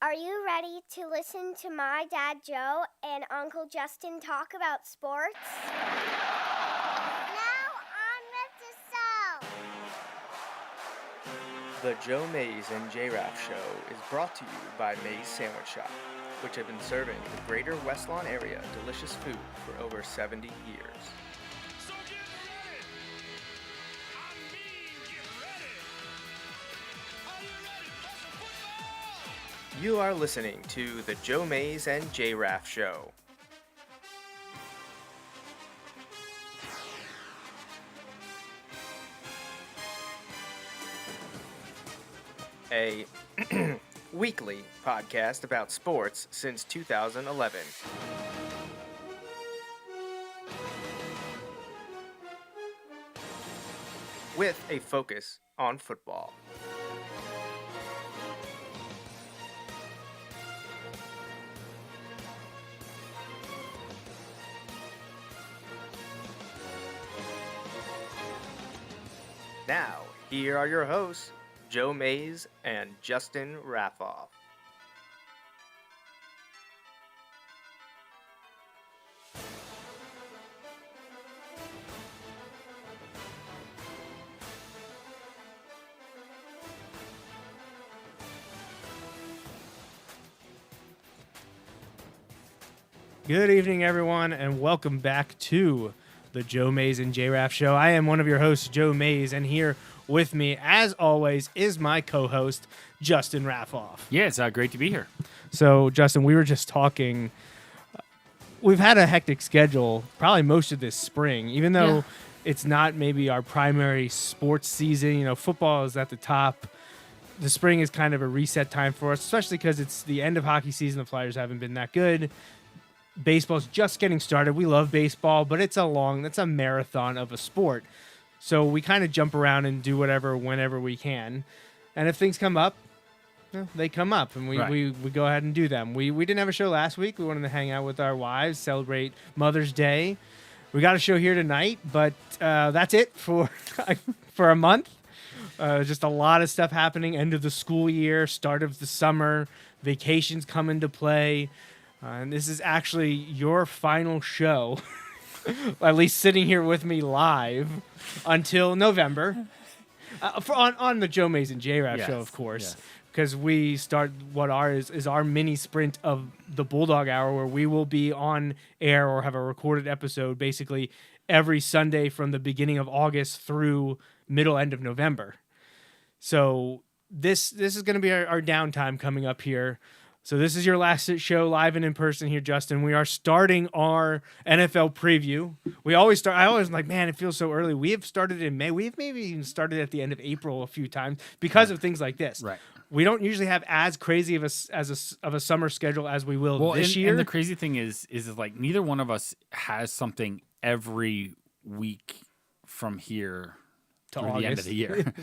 Are you ready to listen to my dad Joe and Uncle Justin talk about sports? Now on with the show. The Joe Mays and J-Raff Show is brought to you by Mays Sandwich Shop, which have been serving the greater West Lawn area delicious food for over 70 years. So get ready! I mean, get ready! Are you ready for some football? You are listening to the Joe Mays and J-Raff Show. A weekly podcast about sports since 2011. With a focus on football. Now, here are your hosts, Joe Mays and Justin Raffoff. Good evening, everyone, and welcome back to the Joe Mays and J-Raff Show. I am one of your hosts, Joe Mays, and here with me, as always, is my co-host, Justin Raffoff. Yeah, it's great to be here. So, Justin, we were just talking. We've had a hectic schedule probably most of this spring, even though it's not maybe our primary sports season. You know, football is at the top. The spring is kind of a reset time for us, especially because it's the end of hockey season. The Flyers haven't been that good. Baseball's just getting started. We love baseball, but it's a marathon of a sport. So we kind of jump around and do whatever whenever we can. And if things come up, they come up, and we go ahead and do them. We didn't have a show last week. We wanted to hang out with our wives, celebrate Mother's Day. We got a show here tonight, but that's it for for a month. Just a lot of stuff happening. End of the school year, start of the summer, vacations come into play. And this is actually your final show, at least sitting here with me live, until November. On the Joe Mays and J-Raff Show, of course, because we start what is our mini sprint of the Bulldog Hour, where we will be on air or have a recorded episode basically every Sunday from the beginning of August through end of November. So this is going to be our downtime coming up here. So this is your last show live and in person here, Justin. We are starting our NFL preview. I always like, man, it feels so early. We have started in May. We've maybe even started at the end of April a few times because of things like this. Right. We don't usually have as crazy of a summer schedule as we will this year. And the crazy thing is like neither one of us has something every week from here to the end of the year.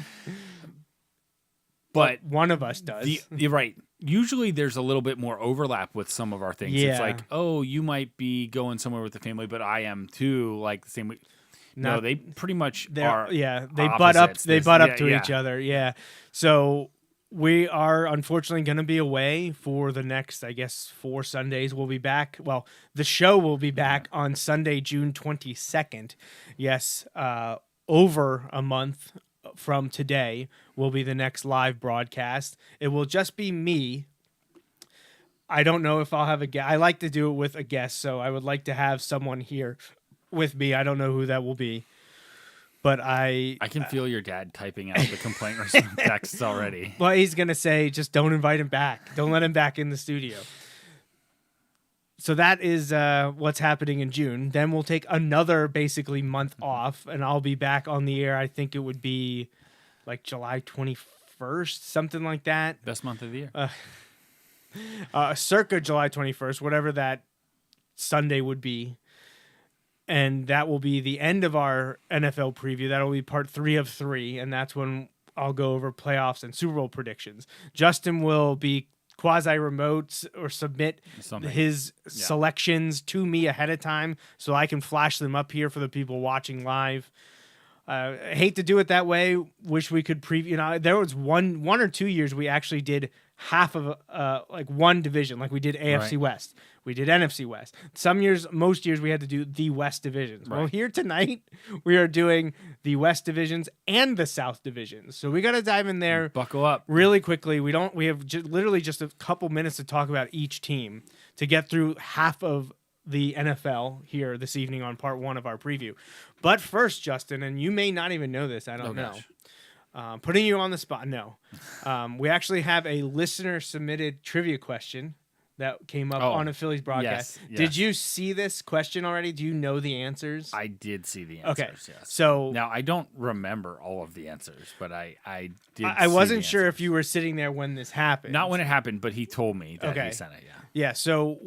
But one of us does. You're right. Usually there's a little bit more overlap with some of our things. Yeah. It's like, oh, you might be going somewhere with the family, but I am too, like the same week. No, they pretty much are. Yeah, they opposites. butt up to each other. Yeah. So we are unfortunately going to be away for the next, I guess, 4 Sundays. We'll be back. Well, the show will be back on Sunday, June 22nd. Yes, over a month from today will be the next live broadcast. It will just be me. I don't know if I'll have a guest. I like to do it with a guest, so I would like to have someone here with me. I don't know who that will be, but I can feel your dad typing out the complaint response texts already. Well, he's going to say, just don't invite him back. Don't let him back in the studio. So that is what's happening in June. Then we'll take another basically month off, and I'll be back on the air. I think it would be like July 21st, something like that. Best month of the year. Circa July 21st, whatever that Sunday would be. And that will be the end of our NFL preview. That'll be part 3 of 3, and that's when I'll go over playoffs and Super Bowl predictions. Justin will be quasi-remote or submit his selections to me ahead of time so I can flash them up here for the people watching live. I hate to do it that way. Wish we could preview. You know, there was one or two years we actually did half of like one division, like we did AFC Right. West, we did NFC West. Most years we had to do the West divisions. Well, Right. here tonight we are doing the West divisions and the South divisions. So we got to dive in there Buckle up. really quickly. We have literally just a couple minutes to talk about each team to get through half of the NFL here this evening on part 1 of our preview. But first, Justin, and you may not even know this, I don't know. Gosh. Putting you on the spot, no. We actually have a listener submitted trivia question that came up on a Phillies broadcast. yes. Did you see this question already? Do you know the answers? I did see the answers. Okay, Yes. so Now I don't remember all of the answers, but I did. I see wasn't the sure if answers. you were sitting there when this happened. Not when it happened, but he told me that Okay. he sent it. Yeah. Yeah, so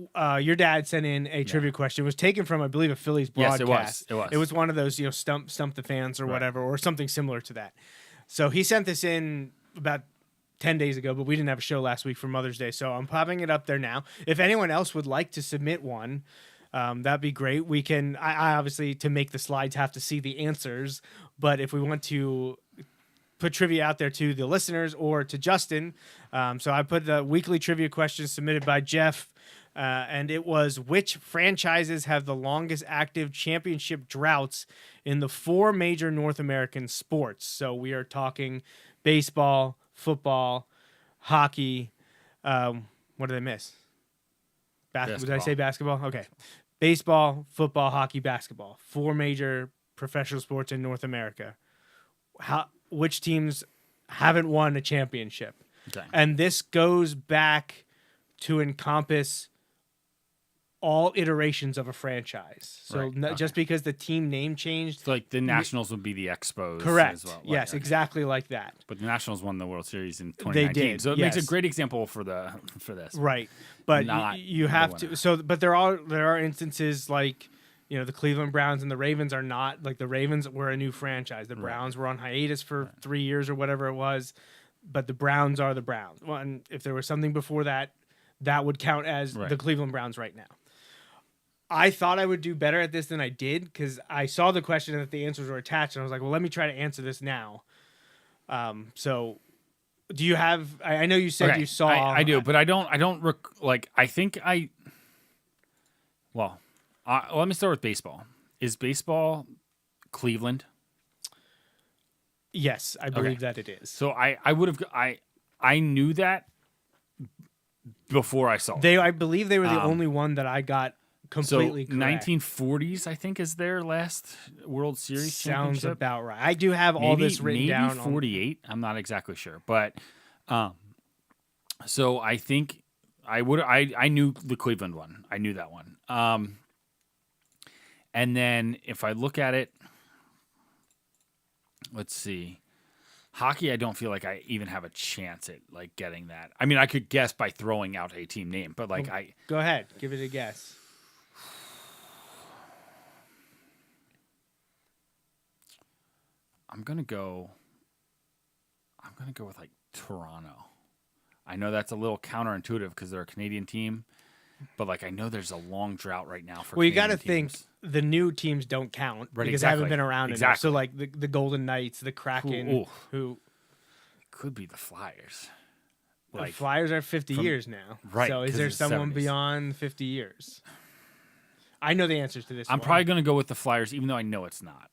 your dad sent in a trivia question. It was taken from, I believe, a Phillies Yes, broadcast. it was. It was one of those, stump the fans or Right. whatever, or something similar to that. So he sent this in about 10 days ago, but we didn't have a show last week for Mother's Day, so I'm popping it up there now. If anyone else would like to submit one, that'd be great. We can, I obviously, to make the slides, have to see the answers, but if we want to put trivia out there to the listeners or to Justin, so I put the weekly trivia question submitted by Jeff, and it was, which franchises have the longest active championship droughts in the 4 major North American sports? So we are talking baseball, football, hockey. What did I miss? Did I say basketball? Okay. Baseball, football, hockey, basketball. 4 major professional sports in North America. Which teams haven't won a championship? Okay. And this goes back to encompass all iterations of a franchise. So Right, okay. just because the team name changed. So like the Nationals would be the Expos. Correct. As well. Right, Yes, okay. exactly like that. But the Nationals won the World Series in They 2019. did, So it makes a yes. great example for this. Right. But Not you the have winner. to. So, but there are instances like, the Cleveland Browns and the Ravens are not, like, the Ravens were a new franchise. The Browns were on hiatus for 3 years or whatever it was, but the Browns are the Browns. Well, and if there was something before that, that would count as Right. the Cleveland Browns right now. I thought I would do better at this than I did because I saw the question and that the answers were attached, and I was like, well, let me try to answer this now. So do you have? I know you said Okay, you saw. I do, but I don't. I think I. Well, let me start with baseball. Is baseball Cleveland? Yes, I believe that it is. So I would have. I knew that before I saw it. I believe they were the only one that I got completely so correct. 1940s, I think, is their last World Series Sounds championship. about right. I do have all this written maybe down. 48. I'm not exactly sure, but so I think I would. I knew the Cleveland one. I knew that one. And then if I look at it, let's see. Hockey, I don't feel like I even have a chance at like getting that. I mean, I could guess by throwing out a team name, but like Go ahead, give it a guess. I'm gonna go with like Toronto. I know that's a little counterintuitive because they're a Canadian team, but like I know there's a long drought right now for. Well, you got to Canadian think teams. the new teams don't count Right, because they haven't exactly. been around enough. Exactly. So like the Golden Knights, the Kraken, Ooh. who It could be the Flyers. the Flyers are 50 years now. Right, So is 'cause there of the someone 70s. beyond 50 years? I know the answers to this. I'm one. probably gonna go with the Flyers, even though I know it's not.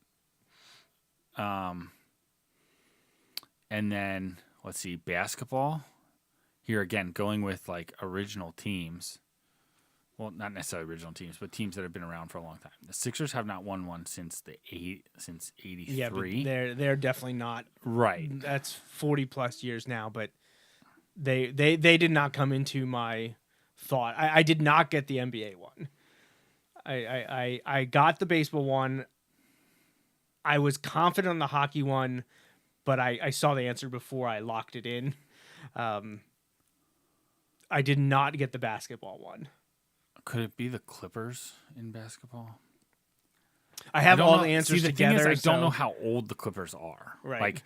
And then let's see, basketball. Here again, going with like original teams. Well, not necessarily original teams, but teams that have been around for a long time. The Sixers have not won one since since '83. Yeah, but they're definitely not. Right. That's 40 plus years now, but they did not come into my thought. I did not get the NBA one. I got the baseball one. I was confident on the hockey one, but I saw the answer before I locked it in. I did not get the basketball one. Could it be the Clippers in basketball? I have I don't all know. the answers See, the together. thing is, I don't so- know how old the Clippers are. Right. Like,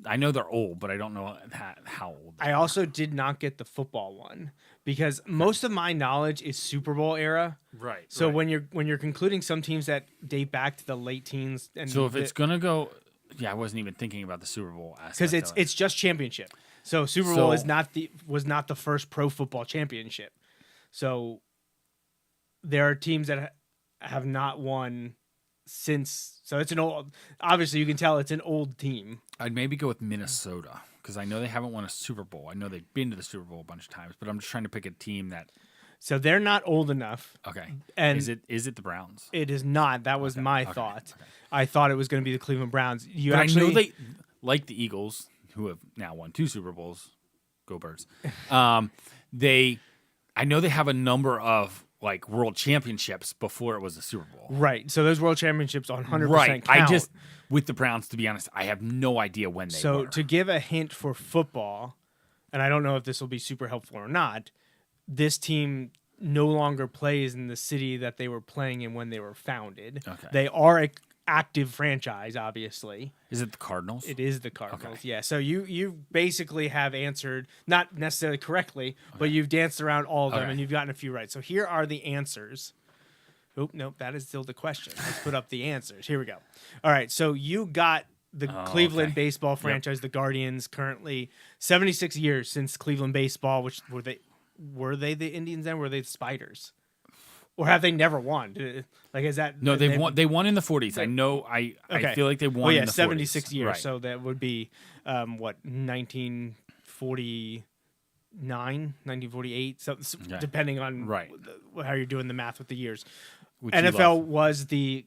I know they're old, but I don't know how old. I also did not get the football one because most of my knowledge is Super Bowl era. Right. So when you're concluding some teams that date back to the late teens, and So if it's gonna go, yeah, I wasn't even thinking about the Super Bowl aspect. because it's just championship. So Super Bowl So- was not the first pro football championship. So there are teams that have not won since. So it's an old. Obviously, you can tell it's an old team. I'd maybe go with Minnesota because I know they haven't won a Super Bowl. I know they've been to the Super Bowl a bunch of times, but I'm just trying to pick a team that. So they're not old enough. Okay. And is it the Browns? It is not. That was my okay, thought. okay. I thought it was going to be the Cleveland Browns. You But actually I know they, like the Eagles, who have now won 2 Super Bowls. Go Birds. I know they have a number of like world championships before it was a Super Bowl. right. So those world championships 100% Right. count. I just with the Browns, to be honest, I have no idea when they So were. to give a hint for football, and I don't know if this will be super helpful or not, this team no longer plays in the city that they were playing in when they were founded. Okay. They are an active franchise, obviously. Is it the Cardinals? It is the Cardinals. Okay. Yeah. So you basically have answered, not necessarily correctly, but you've danced around all of them Okay. and you've gotten a few right. So here are the answers. Oh, nope, that is still the question. Let's put up the answers. Here we go. All right. So you got the Cleveland okay. baseball franchise, the Guardians, currently 76 years since Cleveland baseball, which were they the Indians then? Were they the Spiders? Or have they never won? Like, is that No, they've won. They won in the 40s. I know. I feel like they won. Oh yeah, in the 76 40s. years. Right. So that would be what 1949, 1948. So Okay. depending on Right. how you're doing the math with the years. Which you NFL love. was the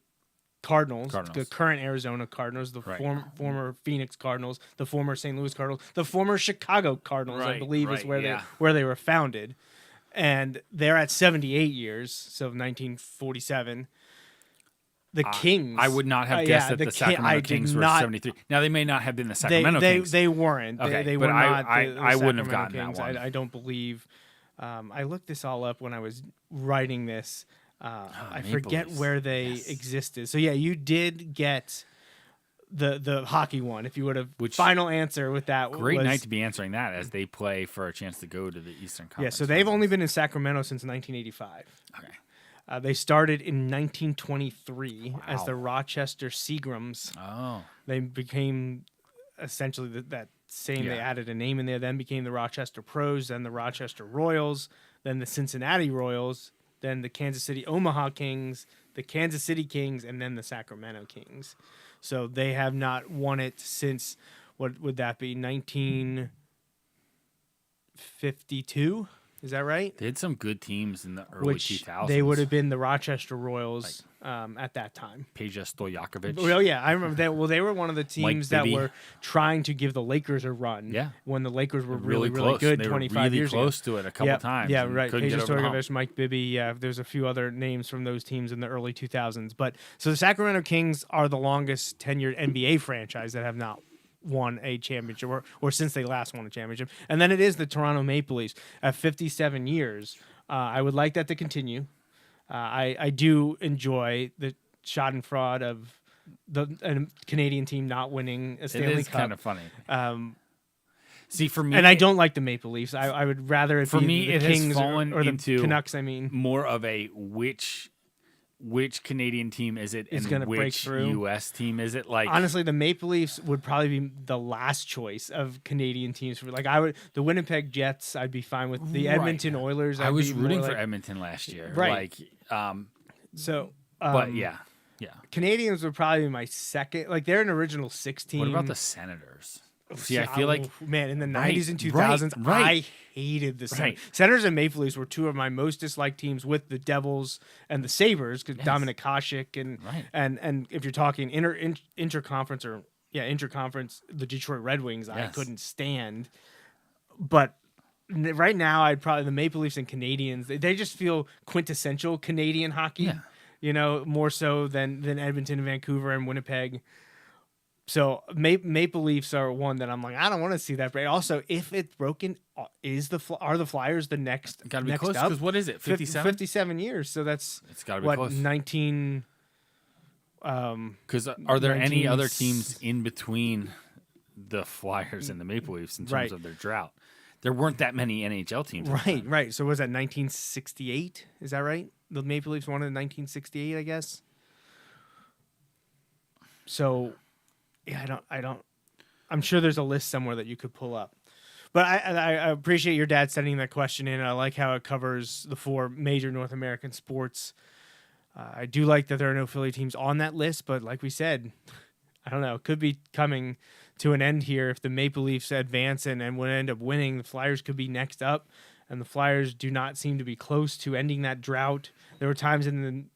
Cardinals, the Cardinals. current Arizona Cardinals, the Right. former Phoenix Cardinals, the former St. Louis Cardinals, the former Chicago Cardinals, I Right, believe is right, where yeah. they were founded. And they're at 78 years, so 1947. The Kings. I would not have guessed that the Sacramento Kings were 73. Now they may not have been the Sacramento Kings. They weren't. Okay, they but were I- not. I- The I wouldn't have Sacramento gotten that Kings. one. I don't believe. I looked this all up when I was writing this. I Maple forget Leafs. where they Yes. existed. So yeah, you did get the hockey one. If you would have Which- final answer with that. Great was, night to be answering that as they play for a chance to go to the Eastern Conference. Yeah, so they've only been in Sacramento since 1985. Okay. They started in 1923 as Wow. the Rochester Seagrams. Oh. They became essentially that same. They Yeah. added a name in there, then became the Rochester Pros, then the Rochester Royals, then the Cincinnati Royals, then the Kansas City Omaha Kings, the Kansas City Kings, and then the Sacramento Kings. So they have not won it since, what would that be, 1952? Is that right? They had some good teams in the early Which 2000s. they would have been the Rochester Royals at that time. Peja Stojakovic. Well, yeah, I remember that. Well, they were one of the teams that Bibby. were trying to give the Lakers a run. Yeah. when the Lakers were Really really close. good They were 25 really years close ago. to it a couple times. Yeah, and right. couldn't Peja get over the hump. Stojakovic, Mike Bibby. Yeah, there's a few other names from those teams in the early 2000s. But so the Sacramento Kings are the longest tenured NBA franchise that have not won a championship or since they last won a championship. And then it is the Toronto Maple Leafs at 57 years. I would like that to continue. I do enjoy the schadenfreude of a Canadian team not winning a It Stanley is Cup. kind of funny. Um, See, for me, and I don't like the Maple Leafs. I would rather it For be me, the it has Kings fallen or the into- Canucks. I mean, more of a which Canadian team is it Is and gonna break which through. U.S. team is it? Like honestly, the Maple Leafs would probably be the last choice of Canadian teams. For like, the Winnipeg Jets. I'd be fine with the Right. Edmonton Oilers. I I'd was be more rooting for like- Edmonton last year. Right. Like, So, but yeah. Canadians would probably be my second. Like, they're an original 6 team. What about the Senators? See, I feel like man, in the Right, 90s and right, 2000s, right. I hated the Senators. Right. Senators and Maple Leafs were two of my most disliked teams, with the Devils and the Sabres, because Dominic Hasek Right. and if you're talking interconference interconference, the Detroit Red Wings, I Yes. couldn't stand. But right now, I'd probably the Maple Leafs and Canadians. They just feel quintessential Canadian hockey. Yeah. You know, more so than Edmonton and Vancouver and Winnipeg. So Maple Leafs are one that I'm like, I don't want to see that break. Also, if it's broken, are the Flyers the next got to be next close up? because what is it? 57. 57 years. So that's It's got to be what close. 19. Because are there any 19 other teams in between the Flyers and the Maple Leafs in terms Right. of their drought? There weren't that many NHL teams. at the Right, time. right. So was that 1968? Is that right? The Maple Leafs won in 1968, I guess. So, yeah, I don't. I'm sure there's a list somewhere that you could pull up. But I appreciate your dad sending that question in. I like how it covers the 4 major North American sports. I do like that there are no Philly teams on that list, but like we said, I don't know, it could be coming to an end here if the Maple Leafs advance and would end up winning. The Flyers could be next up, and the Flyers do not seem to be close to ending that drought. There were times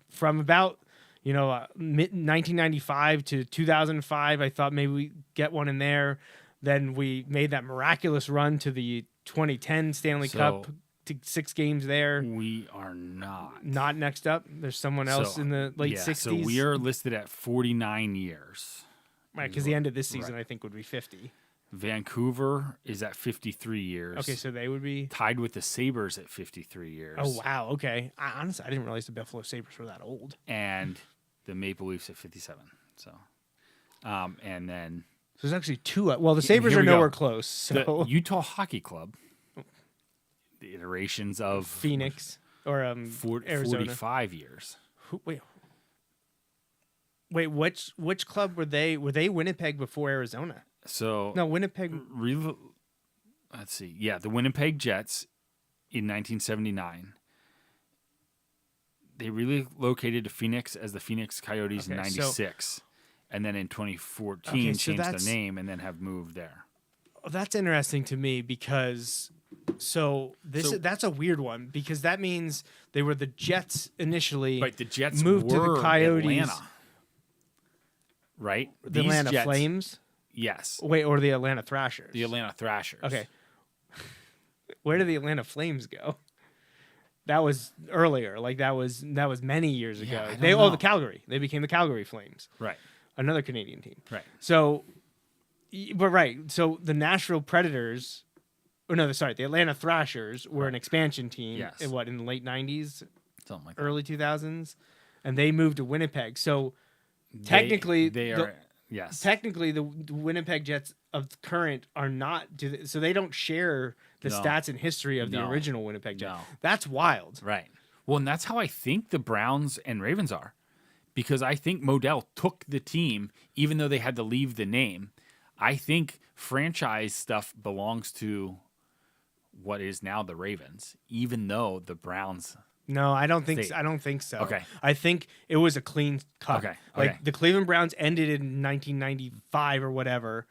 from about mid 1995 to 2005, I thought maybe we get one in there. Then we made that miraculous run to the 2010 Stanley Cup. To 6 games there. We are not. Not next up. There's someone else in the late 60s. So we are listed at 49 years. Right, because the end of this season, I think, would be 50. Vancouver is at 53 years. Okay, so they would be tied with the Sabres at 53 years. Oh, wow. Okay. Honestly, I didn't realize the Buffalo Sabres were that old. And the Maple Leafs at 57. So, and then... So there's actually 2. Well, the Sabres are nowhere close. So the Utah Hockey Club... The iterations of Phoenix or Arizona. 45 years. Wait, which club were they? Were they Winnipeg before Arizona? So no, Winnipeg. Let's see. Yeah, the Winnipeg Jets in 1979. They relocated to Phoenix as the Phoenix Coyotes in 96. And then in 2014 changed their name and then have moved there. That's interesting to me because... that's a weird one because that means they were the Jets initially. Right, the Jets moved to the Coyotes. Atlanta, right? The Atlanta Jets, Flames? Yes. Wait, or the Atlanta Thrashers? The Atlanta Thrashers. Okay. Where did the Atlanta Flames go? That was earlier. Like that was many years ago. The Calgary. They became the Calgary Flames. Right. Another Canadian team. Right. So the Nashville Predators. Oh no, sorry. The Atlanta Thrashers were an expansion team. Yes. In the late '90s, something like that. Early 2000s, and they moved to Winnipeg. So technically, Technically, the Winnipeg Jets of current are not. So they don't share the stats and history of the original Winnipeg Jets. No. That's wild. Right. Well, and that's how I think the Browns and Ravens are, because I think Modell took the team even though they had to leave the name. I think franchise stuff belongs to what is now the Ravens, even though the Browns. No, I don't think. I don't think so. Okay, I think it was a clean cut. Okay, like the Cleveland Browns ended in 1995 or whatever,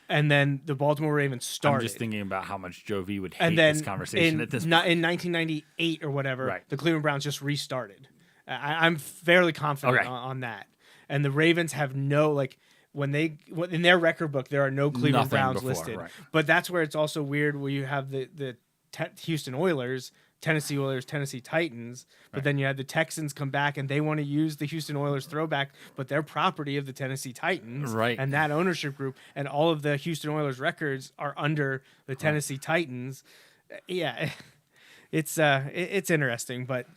and then the Baltimore Ravens started. I'm just thinking about how much Joe V would hate this conversation at this point. In 1998 or whatever, right. The Cleveland Browns just restarted. I'm fairly confident on that. And the Ravens have no in their record book, there are no Cleveland Browns listed. Right. But that's where it's also weird where you have the Houston Oilers, Tennessee Oilers, Tennessee Titans, but then you had the Texans come back and they want to use the Houston Oilers throwback, but they're property of the Tennessee Titans. Right. And that ownership group and all of the Houston Oilers records are under the Tennessee Titans. Yeah, it's interesting, but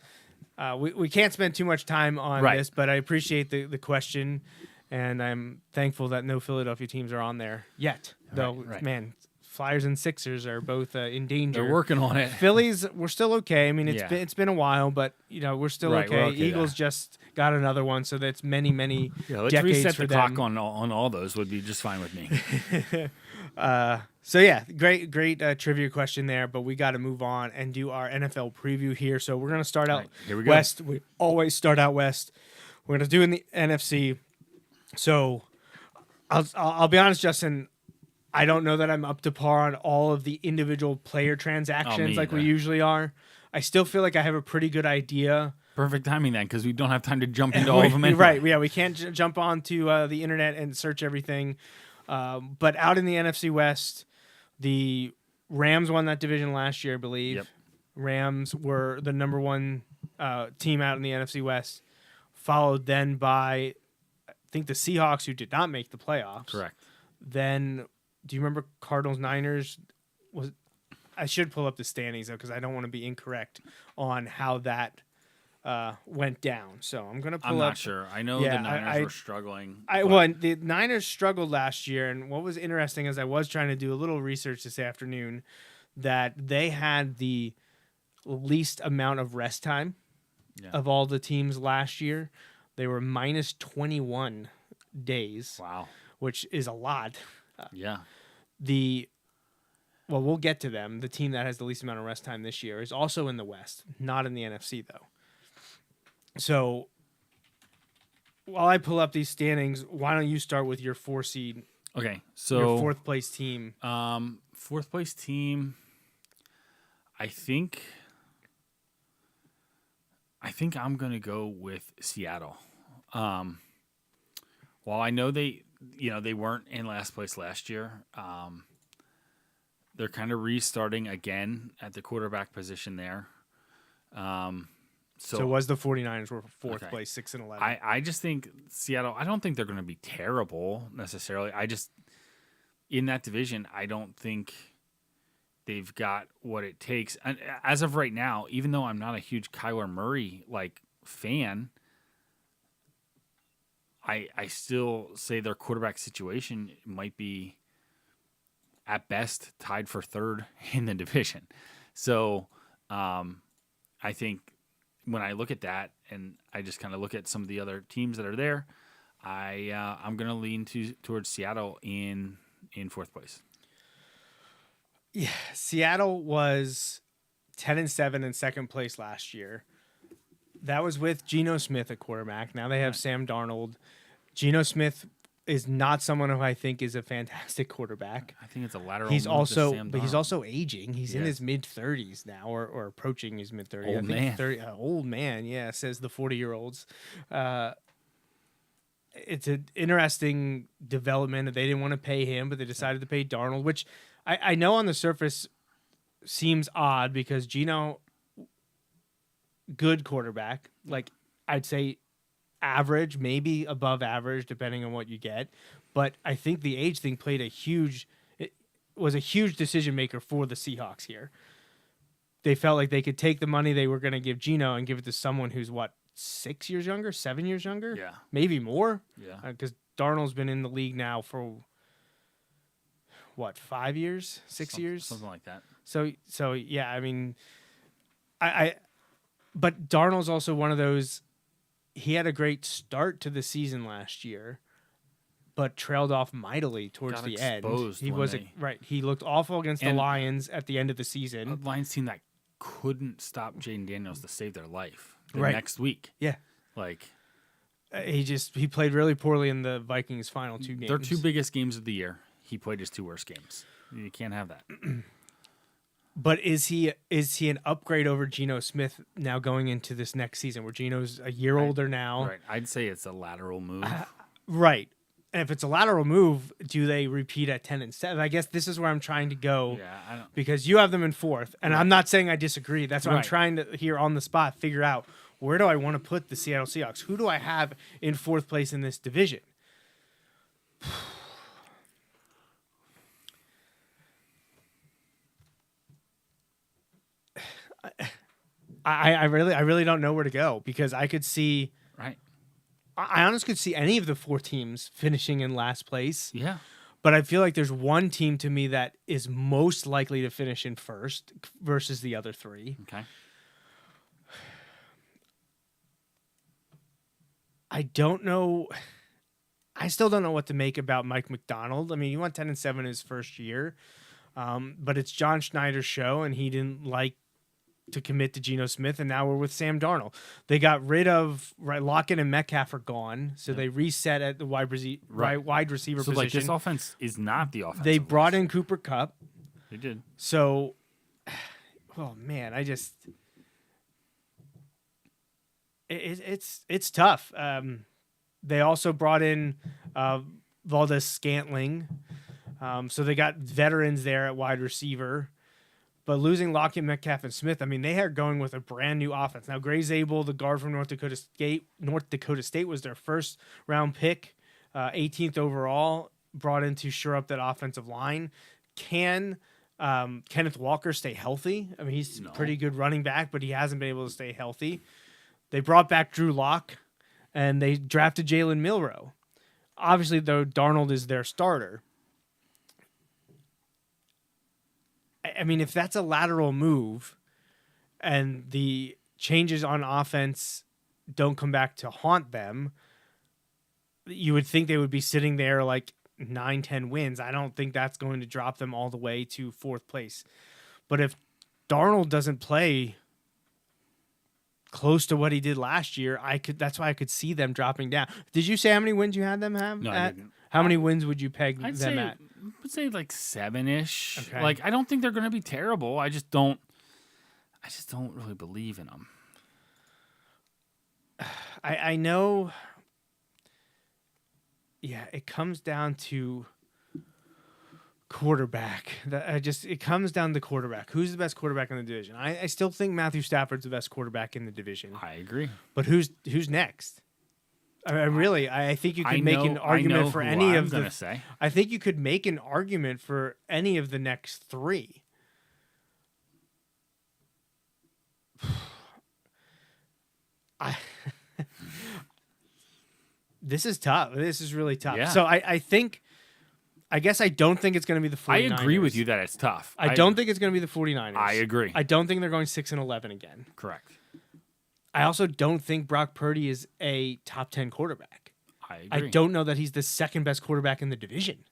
we can't spend too much time on this, but I appreciate the question. And I'm thankful that no Philadelphia teams are on there yet. Though, man, Flyers and Sixers are both in danger. They're working on it. Phillies, we're still okay. I mean, it's been a while, but we're still okay. We're okay. Eagles just got another one, so that's many let's decades reset for the them. clock on all those would be just fine with me. So yeah, great trivia question there, but we got to move on and do our NFL preview here. So we're gonna start out west. We always start out west. We're gonna do in the NFC. So I'll be honest, Justin. I don't know that I'm up to par on all of the individual player transactions like we usually are. I still feel like I have a pretty good idea. Perfect timing then, because we don't have time to jump into all of them anyway. Right, yeah, we can't jump onto the internet and search everything. But out in the NFC West, the Rams won that division last year, I believe. Yep. Rams were the number one team out in the NFC West, followed then by, I think, the Seahawks, who did not make the playoffs. Correct. Then, do you remember Cardinals-Niners? I should pull up the standings, though, because I don't want to be incorrect on how that went down. So I'm going to pull up. I'm not sure. I know the Niners were struggling. The Niners struggled last year, and what was interesting is I was trying to do a little research this afternoon that they had the least amount of rest time of all the teams last year. They were minus 21 days. Wow. Which is a lot. Yeah. The well, we'll get to them. The team that has the least amount of rest time this year is also in the West, not in the NFC though. So while I pull up these standings, why don't you start with your 4 seed, Okay, so your 4th place team? 4th place team. I think I'm gonna go with Seattle. While I know they weren't in last place last year, they're kind of restarting again at the quarterback position there. So it was the 49ers were 4th Okay. place, 6-11. I just think Seattle, I don't think they're going to be terrible necessarily. I just, in that division, I don't think they've got what it takes. And as of right now, even though I'm not a huge Kyler Murray fan, I still say their quarterback situation might be at best tied for 3rd in the division. So I think when I look at that and I just kind of look at some of the other teams that are there, I'm going to lean towards Seattle in 4th place. Yeah, Seattle was 10-7 in 2nd place last year. That was with Geno Smith at quarterback. Now they have Sam Darnold. Geno Smith is not someone who I think is a fantastic quarterback. I think it's a lateral He's move to also, Sam but he's Darnold. also aging. He's in Yes. his mid-30s now, or approaching his mid-30s. Old man. 30, old man, yeah, says the 40-year-olds. It's an interesting development. They didn't want to pay him, but they decided to pay Darnold, which I know on the surface seems odd because Geno, good quarterback, I'd say average, maybe above average, depending on what you get. But I think the age thing was a huge decision maker for the Seahawks here. They felt like they could take the money they were going to give Geno and give it to someone who's 6 years younger, 7 years younger? Yeah. Maybe more? Yeah. Because Darnold's been in the league now for 5 years, 6 years? Something like that. So yeah, I mean, but Darnold's also one of those. He had a great start to the season last year, but trailed off mightily towards Got the end. exposed He when was they- right. He looked awful against the And- Lions at the end of the A season. Lions team that couldn't stop Jaden Daniels to save their life the Right. next week. Yeah, he played really poorly in the Vikings' final 2 games. Their 2 biggest games of the year, he played his 2 worst games. You can't have that. But is he an upgrade over Geno Smith now going into this next season, where Geno's a year older now? Right. I'd say it's a lateral move. Right. And if it's a lateral move, do they repeat at 10-7? I guess this is where I'm trying to go. Yeah, I don't. Because you have them in 4th, and I'm not saying I disagree. That's what I'm Right. trying to here on the spot figure out, where do I want to put the Seattle Seahawks? Who do I have in 4th place in this division? I really don't know where to go, because I could see, Right. I honestly could see any of the 4 teams finishing in last place. Yeah. But I feel like there's one team to me that is most likely to finish in 1st versus the other 3. Okay. I don't know. I still don't know what to make about Mike McDonald. I mean, he went 10-7 his first year, but it's John Schneider's show, and he didn't like to commit to Geno Smith, and now we're with Sam Darnold. They got rid of Lockett and Metcalf are gone, so they reset at the wide receiver So position. this offense is not the offense. They brought in Cooper Kupp. They did. So, oh man, it's tough. They also brought in Valdez Scantling, so they got veterans there at wide receiver. But losing Lockett, Metcalf, and Smith, I mean, they are going with a brand new offense. Now, Gray Zabel, the guard from North Dakota State was their 1st round pick, 18th overall, brought in to shore up that offensive line. Can Kenneth Walker stay healthy? I mean, he's a pretty good running back, but he hasn't been able to stay healthy. They brought back Drew Lock, and they drafted Jalen Milroe. Obviously, though, Darnold is their starter. I mean, if that's a lateral move and the changes on offense don't come back to haunt them, you would think they would be sitting there 9, 10 wins, I don't think that's going to drop them all the way to 4th place. But if Darnold doesn't play close to what he did last year, that's why I could see them dropping down. Did you say how many wins you had them have? No, I at? didn't. How many wins would you peg I'd them say, at? like 7-ish. Okay. Like, I don't think they're going to be terrible. I just don't really believe in them. I know. Yeah, it comes down to quarterback. It comes down to quarterback. Who's the best quarterback in the division? I still think Matthew Stafford's the best quarterback in the division. I agree. But who's next? I think you could make an argument for any of the. Say. I think you could make an argument for any of the next 3. This is tough. This is really tough. Yeah. So I guess I don't think it's going to be the 49ers. I agree with you that it's tough. I don't think it's going to be the 49ers. I agree. I don't think they're going 6-11 again. Correct. I also don't think Brock Purdy is a top 10 quarterback. I I agree. don't know that he's the second best quarterback in the division.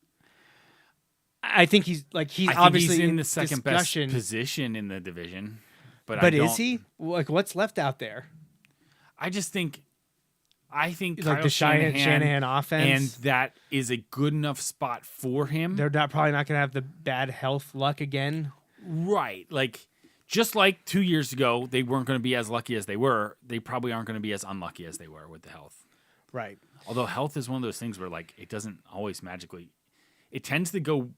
I think he's I think obviously he's in the second discussion. best position in the division. But Is he? Like, what's left out there? I think Like Kyle the Shanahan offense? and that is a good enough spot for him. They're probably not going to have the bad health luck again. Right. Like, just like 2 years ago, they weren't going to be as lucky as they were. They probably aren't going to be as unlucky as they were with the health. Right. Although health is one of those things where, like, it doesn't always magically. It tends to go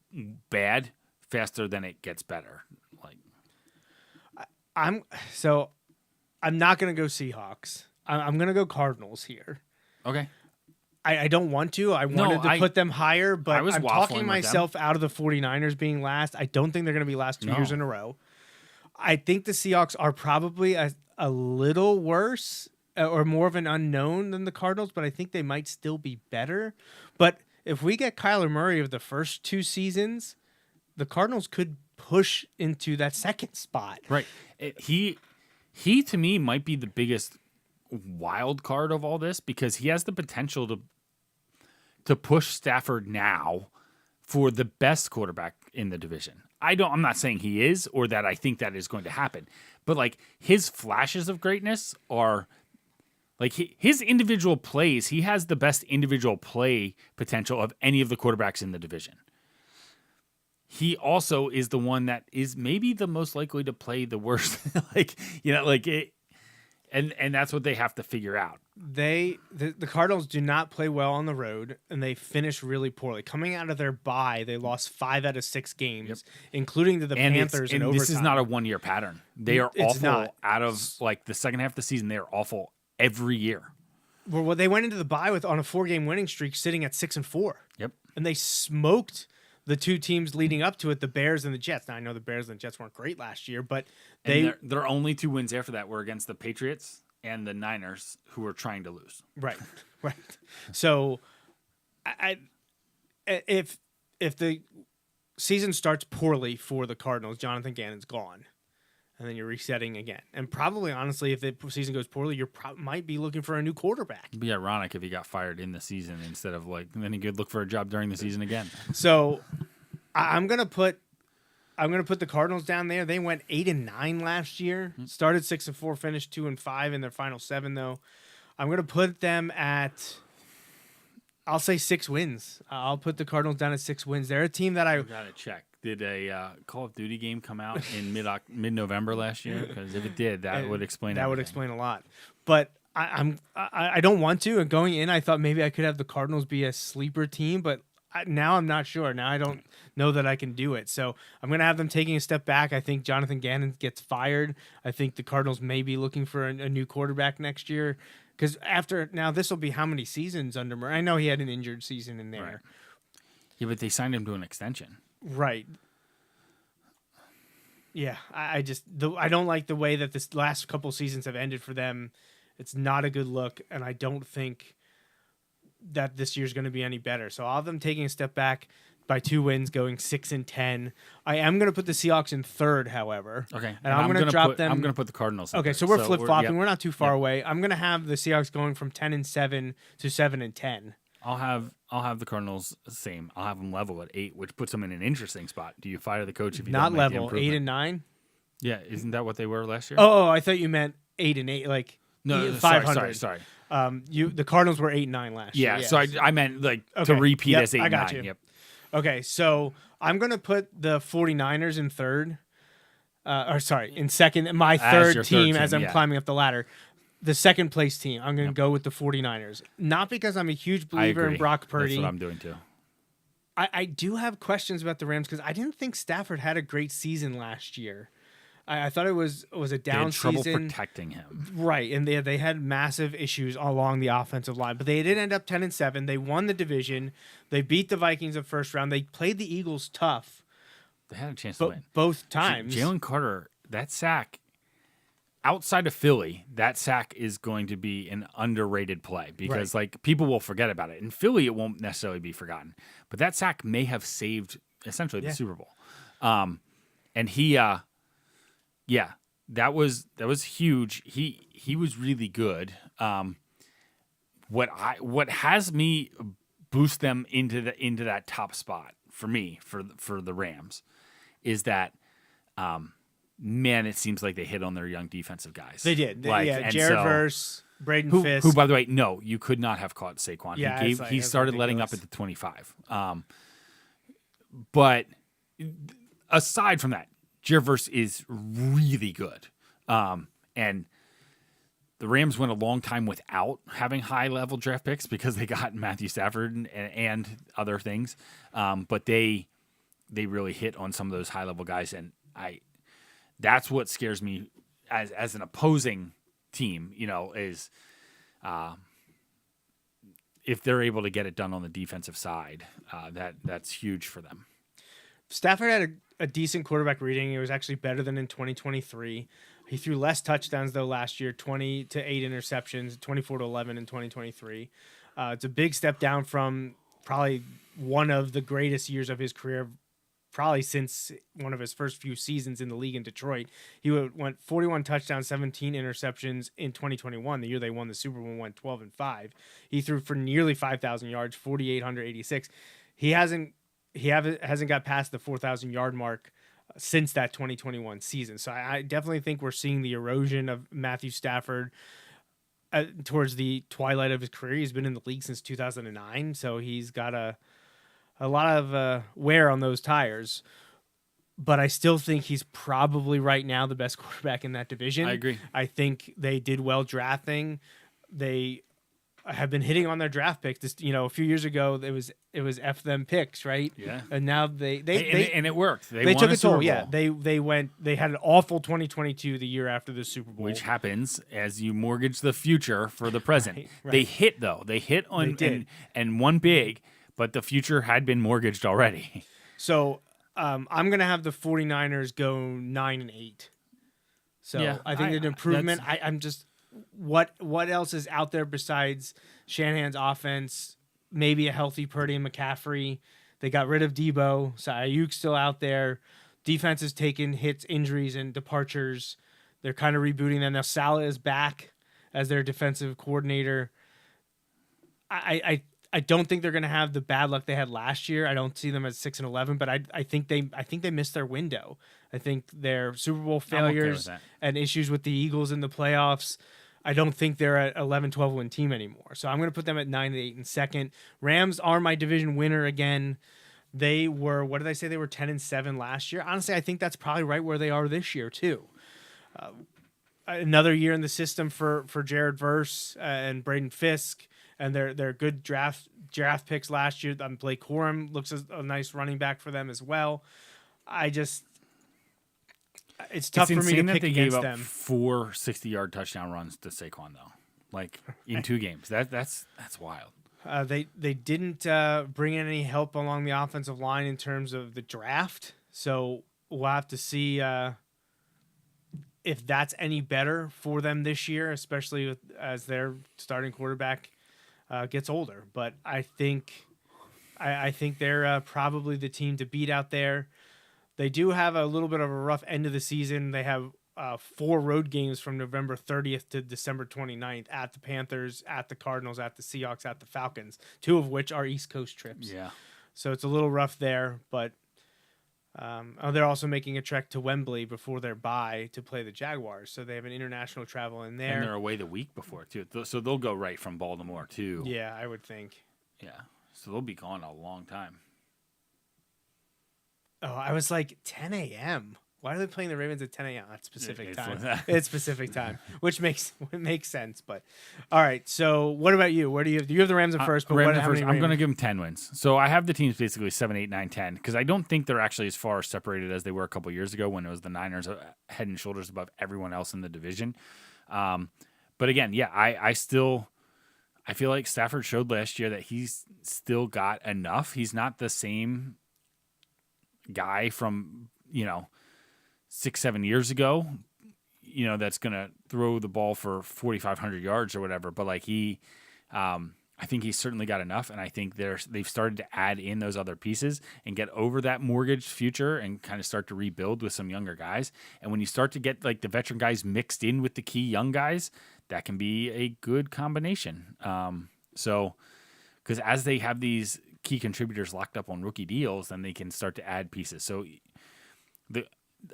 bad faster than it gets better. Like, I'm not going to go Seahawks. I'm going to go Cardinals here. okay. I don't want to. I wanted to put them higher, but I was I'm waffling talking with myself out of the 49ers being last. I don't think they're going to be last 2 years No. in a row. I think the Seahawks are probably a little worse or more of an unknown than the Cardinals, but I think they might still be better. But if we get Kyler Murray of the first 2 seasons, the Cardinals could push into that second spot. Right. He to me might be the biggest wild card of all this because he has the potential to push Stafford now for the best quarterback in the division. I'm not saying he is or that I think that is going to happen, but like his flashes of greatness are like his individual plays. He has the best individual play potential of any of the quarterbacks in the division. He also is the one that is maybe the most likely to play the worst. And that's what they have to figure out. The Cardinals do not play well on the road, and they finish really poorly. Coming out of their bye, they lost 5 out of 6 games, including to the Panthers in overtime. This is not a one-year pattern. They are It's awful not. out of like the second half of the season. They are awful every year. Well, they went into the bye on a 4-game winning streak, sitting at 6-4. Yep. And they smoked the 2 teams leading up to it, the Bears and the Jets. Now, I know the Bears and the Jets weren't great last year, but Their only 2 wins after that were against the Patriots and the Niners, who were trying to lose. Right. So, if the season starts poorly for the Cardinals, Jonathan Gannon's gone, and then you're resetting again. And probably, honestly, if the season goes poorly, you might be looking for a new quarterback. It'd be ironic if he got fired in the season instead of then he could look for a job during the season again. So, I'm gonna put the Cardinals down there. They went 8-9 last year. Started 6-4, finished 2-5 in their final 7 though. I'm gonna put them at, I'll say 6 wins. I'll put the Cardinals down at 6 wins. They're a team that I Gotta check. Did a Call of Duty game come out in mid-November last year? Because if it did, that would explain. That everything. would explain a lot. But I don't want to. And going in, I thought maybe I could have the Cardinals be a sleeper team, but now I'm not sure. Now I don't know that I can do it. So I'm going to have them taking a step back. I think Jonathan Gannon gets fired. I think the Cardinals may be looking for a new quarterback next year. Because this will be how many seasons under Murray? I know he had an injured season in there. Right. Yeah, but they signed him to an extension. Right. Yeah, I don't like the way that this last couple seasons have ended for them. It's not a good look, and I don't think that this year's going to be any better. So I'll have them taking a step back by 2 wins, going 6-10. I am going to put the Seahawks in 3rd, however. Okay, and I'm going to drop them. I'm going to put the Cardinals in Okay, third. so we're flip flopping. Yep. We're not too far away. I'm going to have the Seahawks going from 10-7 to 7-10. I'll have the Cardinals same. I'll have them level at 8, which puts them in an interesting spot. Do you fire the coach if you Not don't make the level, improvement? 8 and 9. Yeah, isn't that what they were last year? Oh, I thought you meant 8 and 8, like no, 500. sorry. The Cardinals were 8 and 9 last year. Yeah, Yes. so I meant like to Okay. repeat Yep, as 8 I and got 9. you. Yep. Okay, so I'm gonna put the 49ers in third. In second. My As third your team third as team, I'm yeah. climbing up the ladder. The second place team, I'm going to go with the 49ers. Not because I'm a huge I believer agree. in Brock Purdy. That's what I'm doing too. I do have questions about the Rams because I didn't think Stafford had a great season last year. I thought it was a They down had trouble season. protecting him. Right, and they had massive issues along the offensive line, but they did end up 10-7. They won the division. They beat the Vikings in first round. They played the Eagles tough, They had a chance to win. both times. Jalen Carter, that sack, outside of Philly, that sack is going to be an underrated play because like people will forget about it. In Philly, it won't necessarily be forgotten, but that sack may have saved essentially the Super Bowl. And he, that was huge. He was really good. What has me boost them into that top spot for me for the Rams is that man, it seems like they hit on their young defensive guys. They did. And Jared so- Verse, Braden who, Fisk. who, by the way, no, you could not have caught Saquon. Yeah, he it's like- he it's started letting up ridiculous. at the 25. But aside from that, Jared Verse is really good. And the Rams went a long time without having high-level draft picks because they got Matthew Stafford and other things. But they really hit on some of those high-level guys, and that's what scares me as an opposing team, is if they're able to get it done on the defensive side, that's huge for them. Stafford had a decent quarterback rating. It was actually better than in 2023. He threw less touchdowns though last year, 20 to 8 interceptions, 24 to 11 in 2023. It's a big step down from probably one of the greatest years of his career, probably since one of his first few seasons in the league in Detroit. He went 41 touchdowns, 17 interceptions in 2021, the year they won the Super Bowl, went 12-5. He threw for nearly 5,000 yards, 4,886. He hasn't got past the 4,000 yard mark since that 2021 season. So I definitely think we're seeing the erosion of Matthew Stafford towards the twilight of his career. He's been in the league since 2009, so he's got a lot of wear on those tires. But I still think he's probably right now the best quarterback in that division. I agree. I think they did well drafting. They have been hitting on their draft picks. This, a few years ago it was F them picks, right? Yeah. And now they and it worked. They they won took a a Super toll. Yeah, Bowl, they had an awful 2022 the year after the Super Bowl. which happens as you mortgage the future for the present. Right. They hit though. They hit on They did. and won big, but the future had been mortgaged already. So I'm gonna have the 49ers go 9-8. So Yeah, I think I- an improvement. I'm just what else is out there besides Shanahan's offense? Maybe a healthy Purdy and McCaffrey. They got rid of Debo, so Ayuk's still out there. Defense has taken hits, injuries, and departures. They're kind of rebooting them now. Salah is back as their defensive coordinator. I don't think they're going to have the bad luck they had last year. I don't see them at 6-11, but I think they missed their window. I think their Super Bowl with failures that. and issues with the Eagles in the playoffs. I don't think they're at 11-12 win team anymore. So I'm going to put them at 9-8 in second. Rams are my division winner again. They were, what did I say? They were 10-7 last year. Honestly, I think that's probably right where they are this year too. Another year in the system for Jared Verse and Braden Fisk, and they're good draft picks last year. Blake Corum looks as a nice running back for them as well. It's tough It's for me to insane that pick they gave against up them. 4 60-yard touchdown runs to Saquon though, like in 2 games. That's wild. They didn't bring in any help along the offensive line in terms of the draft, so we'll have to see if that's any better for them this year, especially as their starting quarterback gets older. But I think they're probably the team to beat out there. They do have a little bit of a rough end of the season. They have 4 road games from November 30th to December 29th at the Panthers, at the Cardinals, at the Seahawks, at the Falcons, 2 of which are East Coast trips. Yeah. So it's a little rough there, but they're also making a trek to Wembley before their bye to play the Jaguars. So they have an international travel in there. And they're away the week before, too. So they'll go right from Baltimore, too. Yeah, I would think. Yeah. So they'll be gone a long time. Oh, I was like 10 a.m. Why are they playing the Ravens at 10 a.m.? That's Pacific It's time. like- It's Pacific time, which makes sense. But all right, so what about you? Where do you have the Rams at first? But Rams what, at how first. many I'm going to Ravens? give them 10 wins. So I have the teams basically 7, 8, 9, 10 because I don't think they're actually as far separated as they were a couple years ago when it was the Niners head and shoulders above everyone else in the division. But again, yeah, I feel like Stafford showed last year that he's still got enough. He's not the same guy from 6, 7 years ago, that's going to throw the ball for 4,500 yards or whatever. But like I think he's certainly got enough. And I think they've started to add in those other pieces and get over that mortgage future and kind of start to rebuild with some younger guys. And when you start to get like the veteran guys mixed in with the key young guys, that can be a good combination. Because as they have these key contributors locked up on rookie deals, then they can start to add pieces. So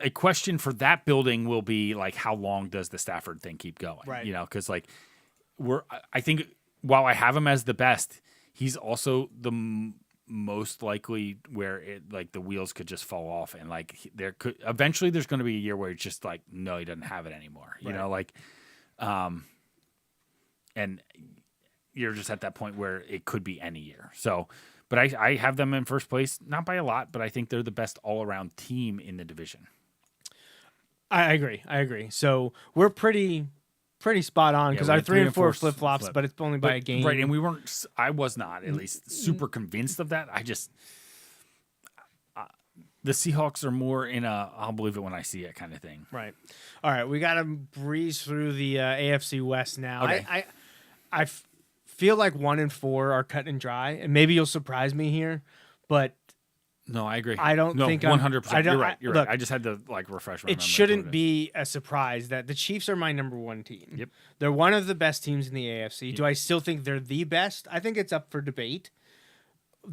a question for that building will be like, how long does the Stafford thing keep going? Right. Because like I think while I have him as the best, he's also the most likely where it like the wheels could just fall off and like eventually there's going to be a year where it's just like, no, he doesn't have it anymore. And you're just at that point where it could be any year. So, but I have them in first place, not by a lot, but I think they're the best all-around team in the division. I agree. So we're pretty spot on because Yeah, we our had 3 and 4 flip. flip-flops, but it's only by a game. Right, and I was not, at least, super convinced of that. The Seahawks are more in a I'll believe it when I see it kind of thing. Right. All right, we got to breeze through the AFC West now. Okay. I feel like 1 and 4 are cut and dry, and maybe you'll surprise me here, but No, I agree. I don't think 100%. You're right. look, I just had to refresh my memory. it shouldn't be a surprise that the Chiefs are my number 1 team. Yep. They're one of the best teams in the AFC. Do I still think they're the best? I think it's up for debate.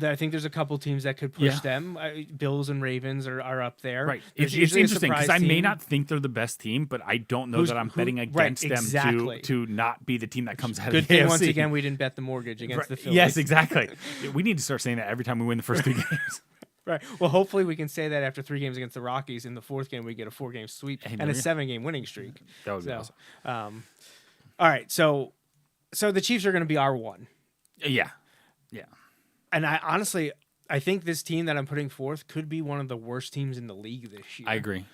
I think there's a couple teams that could push them. Bills and Ravens are up there. Right. There's It's usually a interesting because I surprise may team. not think they're the best team, but I don't know that I'm betting against them exactly. to not be the team that comes out Good of the thing AFC. once again we didn't bet the mortgage against the Phillies. Yes, exactly. We need to start saying that every time we win the first 2 games. Right. Well, hopefully we can say that after 3 games against the Rockies. In the 4th game, we get a 4-game sweep and a 7-game winning streak. That would be awesome. All right. So the Chiefs are going to be our 1. Yeah. And I think this team that I'm putting forth could be one of the worst teams in the league this year. I agree.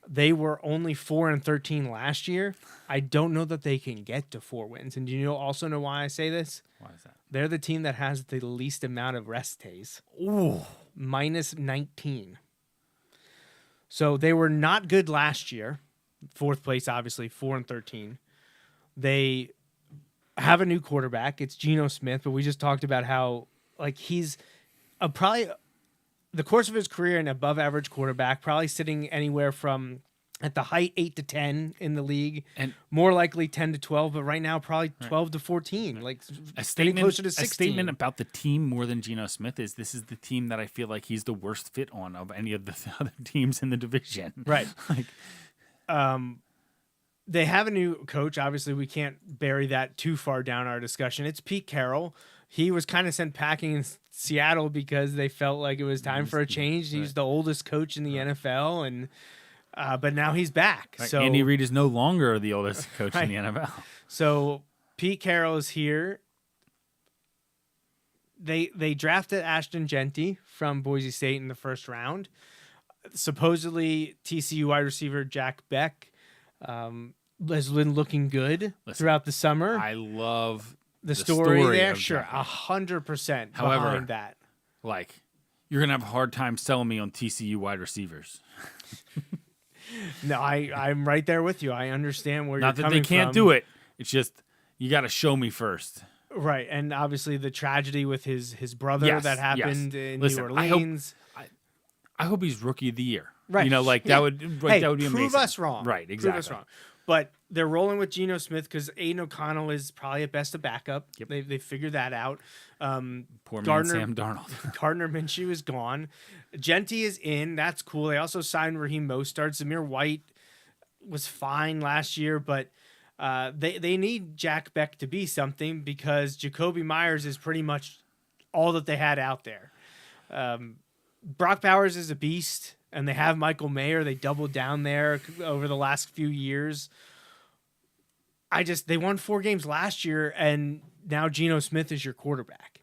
They were only 4-13 last year. I don't know that they can get to 4 wins. And do you also know why I say this? Why is that? They're the team that has the least amount of rest days. Ooh. Minus 19. So they were not good last year. 4th place, obviously, 4-13. They have a new quarterback. It's Geno Smith, but we just talked about how he's probably the course of his career an above average quarterback, probably sitting anywhere from at the height 8 to 10 in the league, And more likely 10 to 12, but right now probably 12 to 14, like getting closer to 16. A statement about the team more than Geno Smith is this is the team that I feel like he's the worst fit on of any of the other teams in the division. Right. Like, they have a new coach. Obviously, we can't bury that too far down our discussion. It's Pete Carroll. He was kind of sent packing in Seattle because they felt like it was time for a change. He's the oldest coach in the NFL, and but now he's back. Right. So Andy Reid is no longer the oldest coach in the NFL. So Pete Carroll is here. They drafted Ashton Genty from Boise State in the 1st round. Supposedly TCU wide receiver Jack Beck has been looking good throughout the summer. I love the story there. of Sure, Jack. 100% However, behind that. Like, you're going to have a hard time selling me on TCU wide receivers. No, I'm right there with you. I understand where Not you're that coming they can't from. do it. It's just, you got to show me first. Right, and obviously the tragedy with his brother Yes, that happened yes. in Listen, New Orleans. I hope he's rookie of the year. Right. You know, like Yeah. that would Hey, that would be prove amazing. us wrong. Right, Prove exactly. us wrong. But they're rolling with Geno Smith because Aiden O'Connell is probably at best a backup. Yep. They figured that out. Poor man Gardner- Sam Darnold. Gardner Minshew is gone. Genty is in. That's cool. They also signed Raheem Mostert. Zamir White was fine last year, but they need Jack Beck to be something because Jacoby Myers is pretty much all that they had out there. Brock Bowers is a beast, and they have Michael Mayer. They doubled down there over the last few years. They won 4 games last year, and now Geno Smith is your quarterback.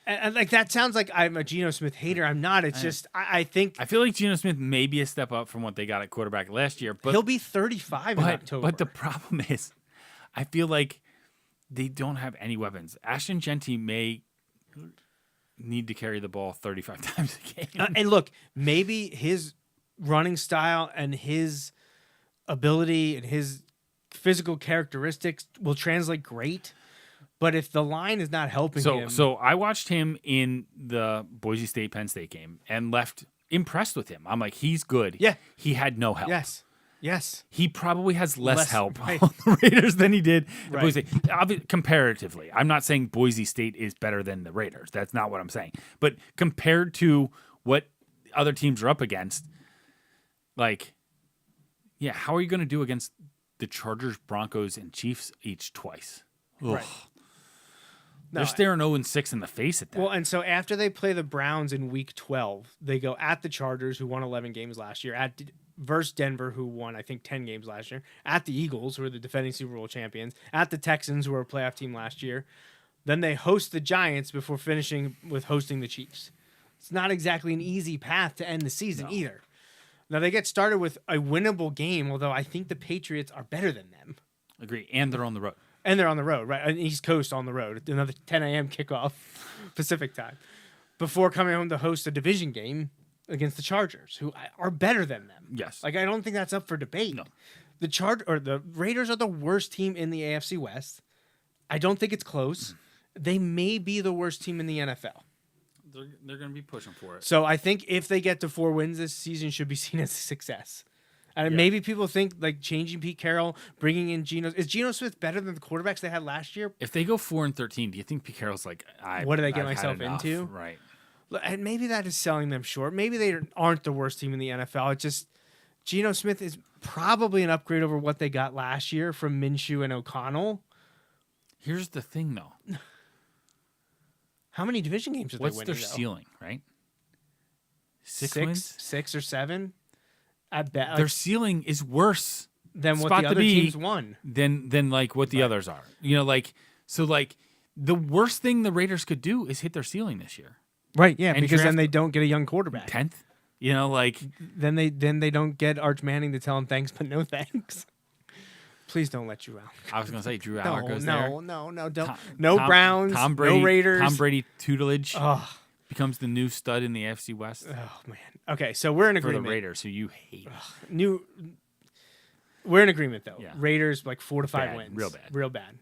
And like that sounds like I'm a Geno Smith hater. I'm not. It's just I think I feel like Geno Smith may be a step up from what they got at quarterback last year, but he'll be 35 in October. But the problem is, I feel like they don't have any weapons. Ashton Genty may need to carry the ball 35 times a game. And look, maybe his running style and his ability and his physical characteristics will translate great. But if the line is not helping him, So I watched him in the Boise State Penn State game and left impressed with him. I'm like, he's good. Yeah. He had no help. yes, He probably has less help right. on the Raiders than he did at Right. Boise State. Comparatively. I'm not saying Boise State is better than the Raiders. That's not what I'm saying. But compared to what other teams are up against, like, yeah, how are you going to do against the Chargers, Broncos, and Chiefs each twice? Ugh. Right. They're staring 0-6 in the face at that. Well, and so after they play the Browns in Week 12, they go at the Chargers, who won 11 games last year, versus Denver, who won, I think, 10 games last year, at the Eagles, who are the defending Super Bowl champions, at the Texans, who were a playoff team last year. Then they host the Giants before finishing with hosting the Chiefs. It's not exactly an easy path to end the season either. Now, they get started with a winnable game, although I think the Patriots are better than them. Agree. And they're on the road. And they're on the road, right? On the East Coast on the road. Another 10 a.m. kickoff Pacific time. Before coming home to host a division game against the Chargers, who are better than them. Yes. Like, I don't think that's up for debate. No. The Raiders are the worst team in the AFC West. I don't think it's close. They may be the worst team in the NFL. They're going to be pushing for it. So I think if they get to 4 wins this season should be seen as a success. And maybe people think like changing Pete Carroll, bringing in Geno. Is Geno Smith better than the quarterbacks they had last year? If they go 4-13, do you think Pete Carroll's like, What did I get I've had myself enough? into? Right. And maybe that is selling them short. Maybe they aren't the worst team in the NFL. It's just Geno Smith is probably an upgrade over what they got last year from Minshew and O'Connell. Here's the thing, though. How many division games are What's they their winning? ceiling, right? Six wins? 6 or 7. At bet Their ceiling is worse than what spot the to other be teams won. than like what the others are. You know, like so like the worst thing the Raiders could do is hit their ceiling this year. Right, yeah, And because then draft- they don't get a young quarterback. 10th? You know, like Then they don't get Arch Manning to tell him thanks but no thanks. Please don't let you out. I was gonna say Drew Aller goes there. No, don't. Tom- No Tom- Browns, Tom Brady, no Raiders. Tom Brady tutelage Oh, becomes the new stud in the AFC West man. Okay, so we're in for the agreement. Raiders, who you hate. We're in agreement though. Yeah. Raiders like 4 to 5 Bad, wins. real bad.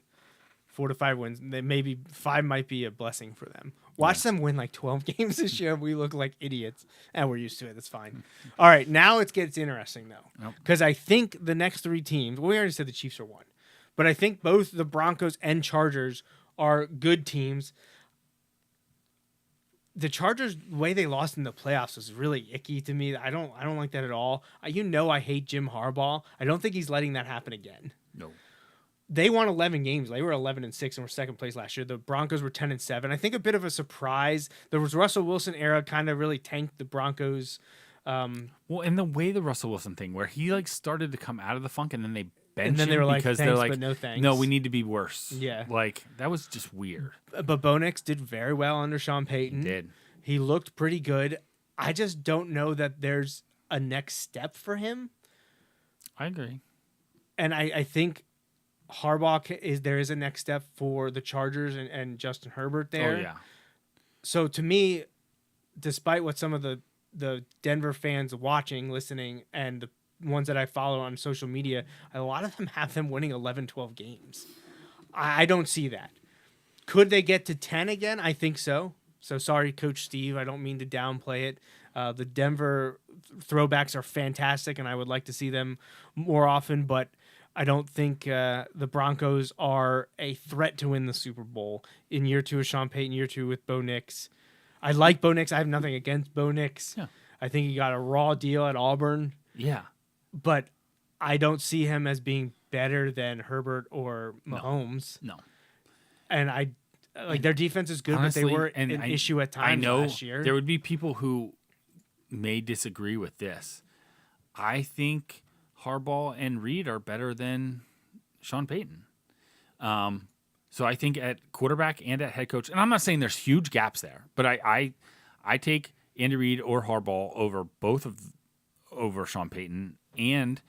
4 to 5 wins. Maybe 5 might be a blessing for them. Watch them win like 12 games this year. We look like idiots, and we're used to it. That's fine. All right, now it gets interesting though, Nope. because I think the next 3 teams. Well, we already said the Chiefs are 1, but I think both the Broncos and Chargers are good teams. The Chargers, the way they lost in the playoffs was really icky to me. I don't like that at all. I hate Jim Harbaugh. I don't think he's letting that happen again. No. They won 11 games. They were 11-6 and were second place last year. The Broncos were 10-7. I think a bit of a surprise. There was Russell Wilson era kind of really tanked the Broncos. Well, and the way the Russell Wilson thing, where he like started to come out of the funk, and then they benched then they him were like, because "Thanks, they're like, but no thanks." no, we need to be worse. Yeah. like that was just weird. But Bo Nix did very well under Sean Payton. Did He looked pretty good. I just don't know that there's a next step for him. I agree? And I think Harbaugh there is a next step for the Chargers and Justin Herbert there. Oh yeah, So to me, despite what some of the Denver fans watching, listening, and the ones that I follow on social media, a lot of them have them winning 11, 12 games. I don't see that. Could they get to 10 again? I think so. So sorry, Coach Steve. I don't mean to downplay it. The Denver throwbacks are fantastic, and I would like to see them more often, but I don't think the Broncos are a threat to win the Super Bowl in year 2 of Sean Payton, year 2 with Bo Nix. I like Bo Nix. I have nothing against Bo Nix. Yeah. I think he got a raw deal at Auburn, Yeah. but I don't see him as being better than Herbert or Mahomes. No. And I like their defense is good, Honestly, but they were and an I- issue at I times know last year. there would be people who may disagree with this. I think Harbaugh and Reed are better than Sean Payton. So I think at quarterback and at head coach, and I'm not saying there's huge gaps there, but I take Andy Reid or Harbaugh over Sean Payton, and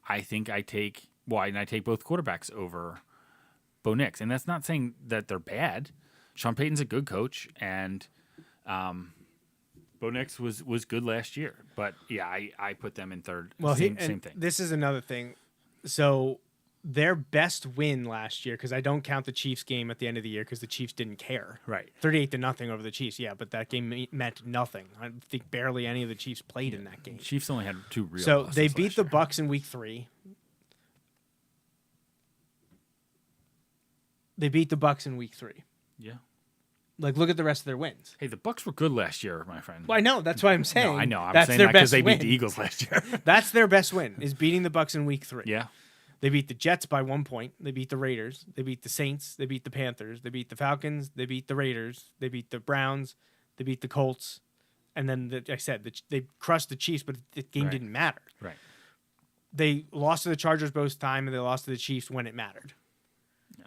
I think I take both quarterbacks over Bo Nix, and that's not saying that they're bad. Sean Payton's a good coach, and Bo Nix was good last year. But yeah, I put them in third. Well, same thing. This is another thing. So their best win last year, because I don't count the Chiefs game at the end of the year because the Chiefs didn't care. Right. 38-0 over the Chiefs. Yeah, but that game meant nothing. I think barely any of the Chiefs played in that game. Chiefs only had 2 real So losses they beat last the year. Bucks in week 3. They beat the Bucks in week 3. Yeah. Like, look at the rest of their wins. Hey, the Bucks were good last year, my friend. Well, I know. That's what I'm saying. No, I know. I'm that's saying their that because best they win. beat the Eagles last year. That's their best win, is beating the Bucks in week 3. Yeah. They beat the Jets by 1 point. They beat the Raiders. They beat the Saints. They beat the Panthers. They beat the Falcons. They beat the Raiders. They beat the Browns. They beat the Colts. And then, they crushed the Chiefs, but the game Right. didn't matter. Right. They lost to the Chargers both time, and they lost to the Chiefs when it mattered. Yeah.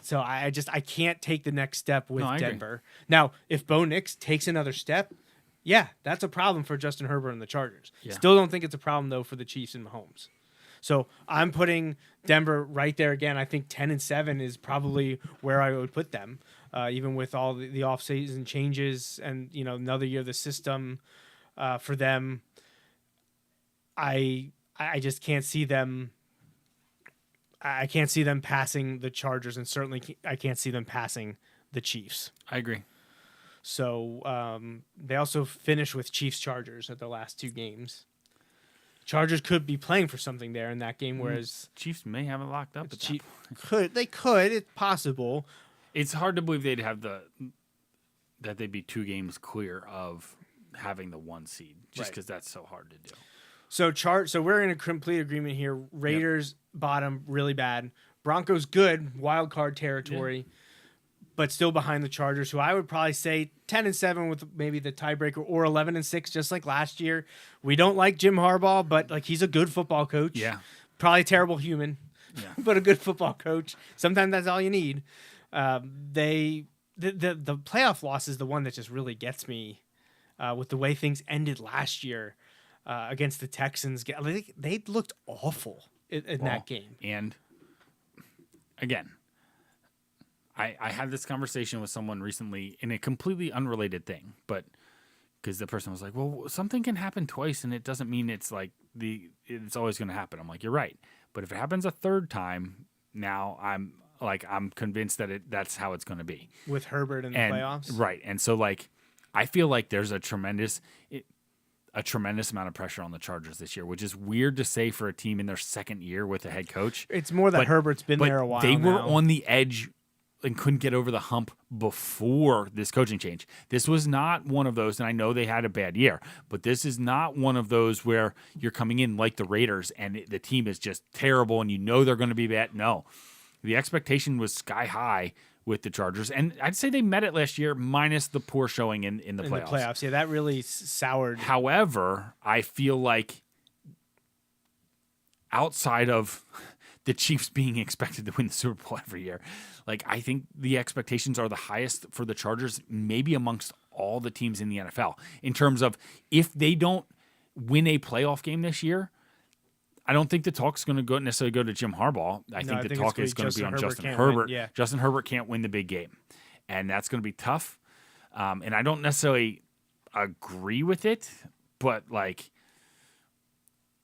So I can't take the next step with No, I agree. Denver. Now, if Bo Nix takes another step, yeah, that's a problem for Justin Herbert and the Chargers. Yeah. Still don't think it's a problem, though, for the Chiefs and Mahomes. So I'm putting Denver right there again. I think 10-7 is probably where I would put them, even with all the off-season changes and another year of the system for them. I just can't see them. I can't see them passing the Chargers, and certainly I can't see them passing the Chiefs. I agree. So they also finished with Chiefs-Chargers at their last 2 games. Chargers could be playing for something there in that game, whereas Chiefs may have it locked up. the At that Chiefs point. could. It's possible. It's hard to believe they'd have that they'd be 2 games clear of having the 1 seed, just Right. because that's so hard to do. So we're in a complete agreement here. Raiders bottom really bad. Broncos good, wild card territory, but still behind the Chargers, who I would probably say 10-7 with maybe the tiebreaker, or 11-6, just like last year. We don't like Jim Harbaugh, but like he's a good football coach. Yeah. Probably a terrible human, Yeah. but a good football coach. Sometimes that's all you need. The playoff loss is the one that just really gets me with the way things ended last year against the Texans. They looked awful in that game. And again, I had this conversation with someone recently in a completely unrelated thing, but because the person was like, well, something can happen twice and it doesn't mean it's like it's always going to happen. I'm like, you're right. But if it happens a third time, now I'm convinced that that's how it's going to be. With Herbert in the playoffs? Right. And so I feel like there's a tremendous amount of pressure on the Chargers this year, which is weird to say for a team in their second year with a head coach. It's more that Herbert's been there a while They were now. on the edge and couldn't get over the hump before this coaching change. This was not one of those, and I know they had a bad year, but this is not one of those where you're coming in like the Raiders and the team is just terrible and they're going to be bad. No. The expectation was sky high with the Chargers, and I'd say they met it last year minus the poor showing in the playoffs. Yeah, that really soured. However, I feel like outside of the Chiefs being expected to win the Super Bowl every year, I think the expectations are the highest for the Chargers, maybe amongst all the teams in the NFL, in terms of if they don't win a playoff game this year, I don't think the talk's going to necessarily go to Jim Harbaugh. I think the talk is going to be on Justin Herbert. Yeah. Justin Herbert can't win the big game, and that's going to be tough. And I don't necessarily agree with it, but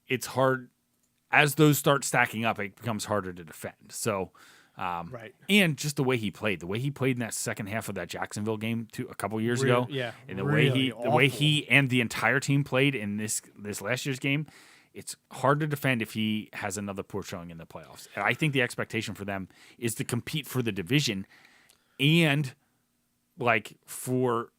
it's hard. As those start stacking up, it becomes harder to defend. So Right. And just the way he played in that second half of that Jacksonville game a couple years ago, Yeah. and the really way awful. he and the entire team played in this last year's game, it's hard to defend if he has another poor showing in the playoffs. And I think the expectation for them is to compete for the division and like for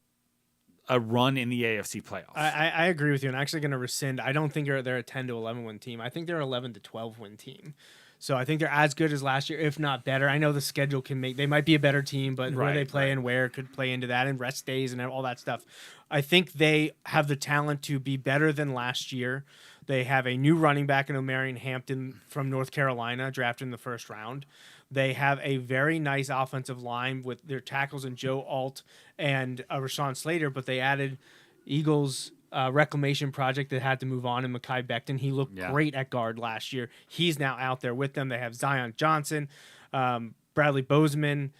a run in the AFC playoffs. I agree with you. I'm actually going to rescind. I don't think they're a 10 to 11 win team. I think they're an 11 to 12 win team. So I think they're as good as last year, if not better. I know the schedule they might be a better team, but where they play and where could play into that, and rest days and all that stuff. I think they have the talent to be better than last year. They have a new running back in Omarion Hampton from North Carolina, drafted in the first round. They have a very nice offensive line with their tackles in Joe Alt and Rashawn Slater, but they added Eagles reclamation project that had to move on, and Mekhi Becton. He looked great at guard last year. He's now out there with them. They have Zion Johnson, Bradley Bozeman.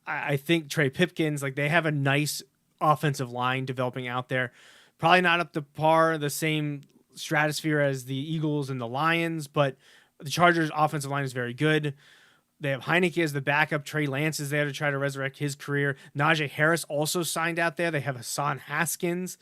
I think Trey Pipkins. Like, they have a nice offensive line developing out there. Probably not up to par, the same stratosphere as the Eagles and the Lions, but the Chargers' offensive line is very good. They have Heineke as the backup. Trey Lance is there to try to resurrect his career. Najee Harris also signed out there. They have Hassan Haskins.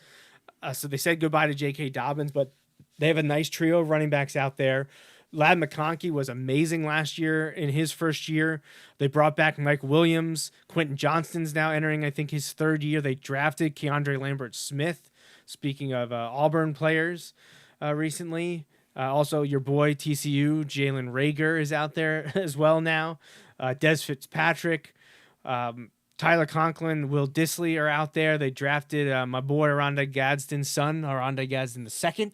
So they said goodbye to J.K. Dobbins, but they have a nice trio of running backs out there. Ladd McConkey was amazing last year in his first year. They brought back Mike Williams. Quentin Johnston's now entering, I think, his third year. They drafted Keandre Lambert-Smith, speaking of Auburn players recently. Also, your boy, TCU, Jalen Reagor is out there as well now. Des Fitzpatrick, Tyler Conklin, Will Dissly are out there. They drafted my boy Aranda Gadsden's son, Aranda Gadsden II.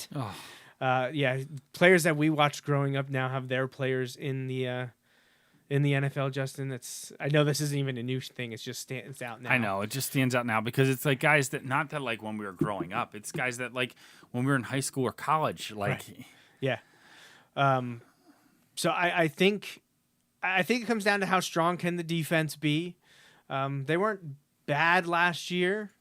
Players that we watched growing up now have their players in the NFL. Justin, I know this isn't even a new thing. It's out now. I know it just stands out now because it's like guys that not that like when we were growing up. It's guys that like when we were in high school or college. Like, yeah. So I think it comes down to how strong can the defense be. They weren't bad last year,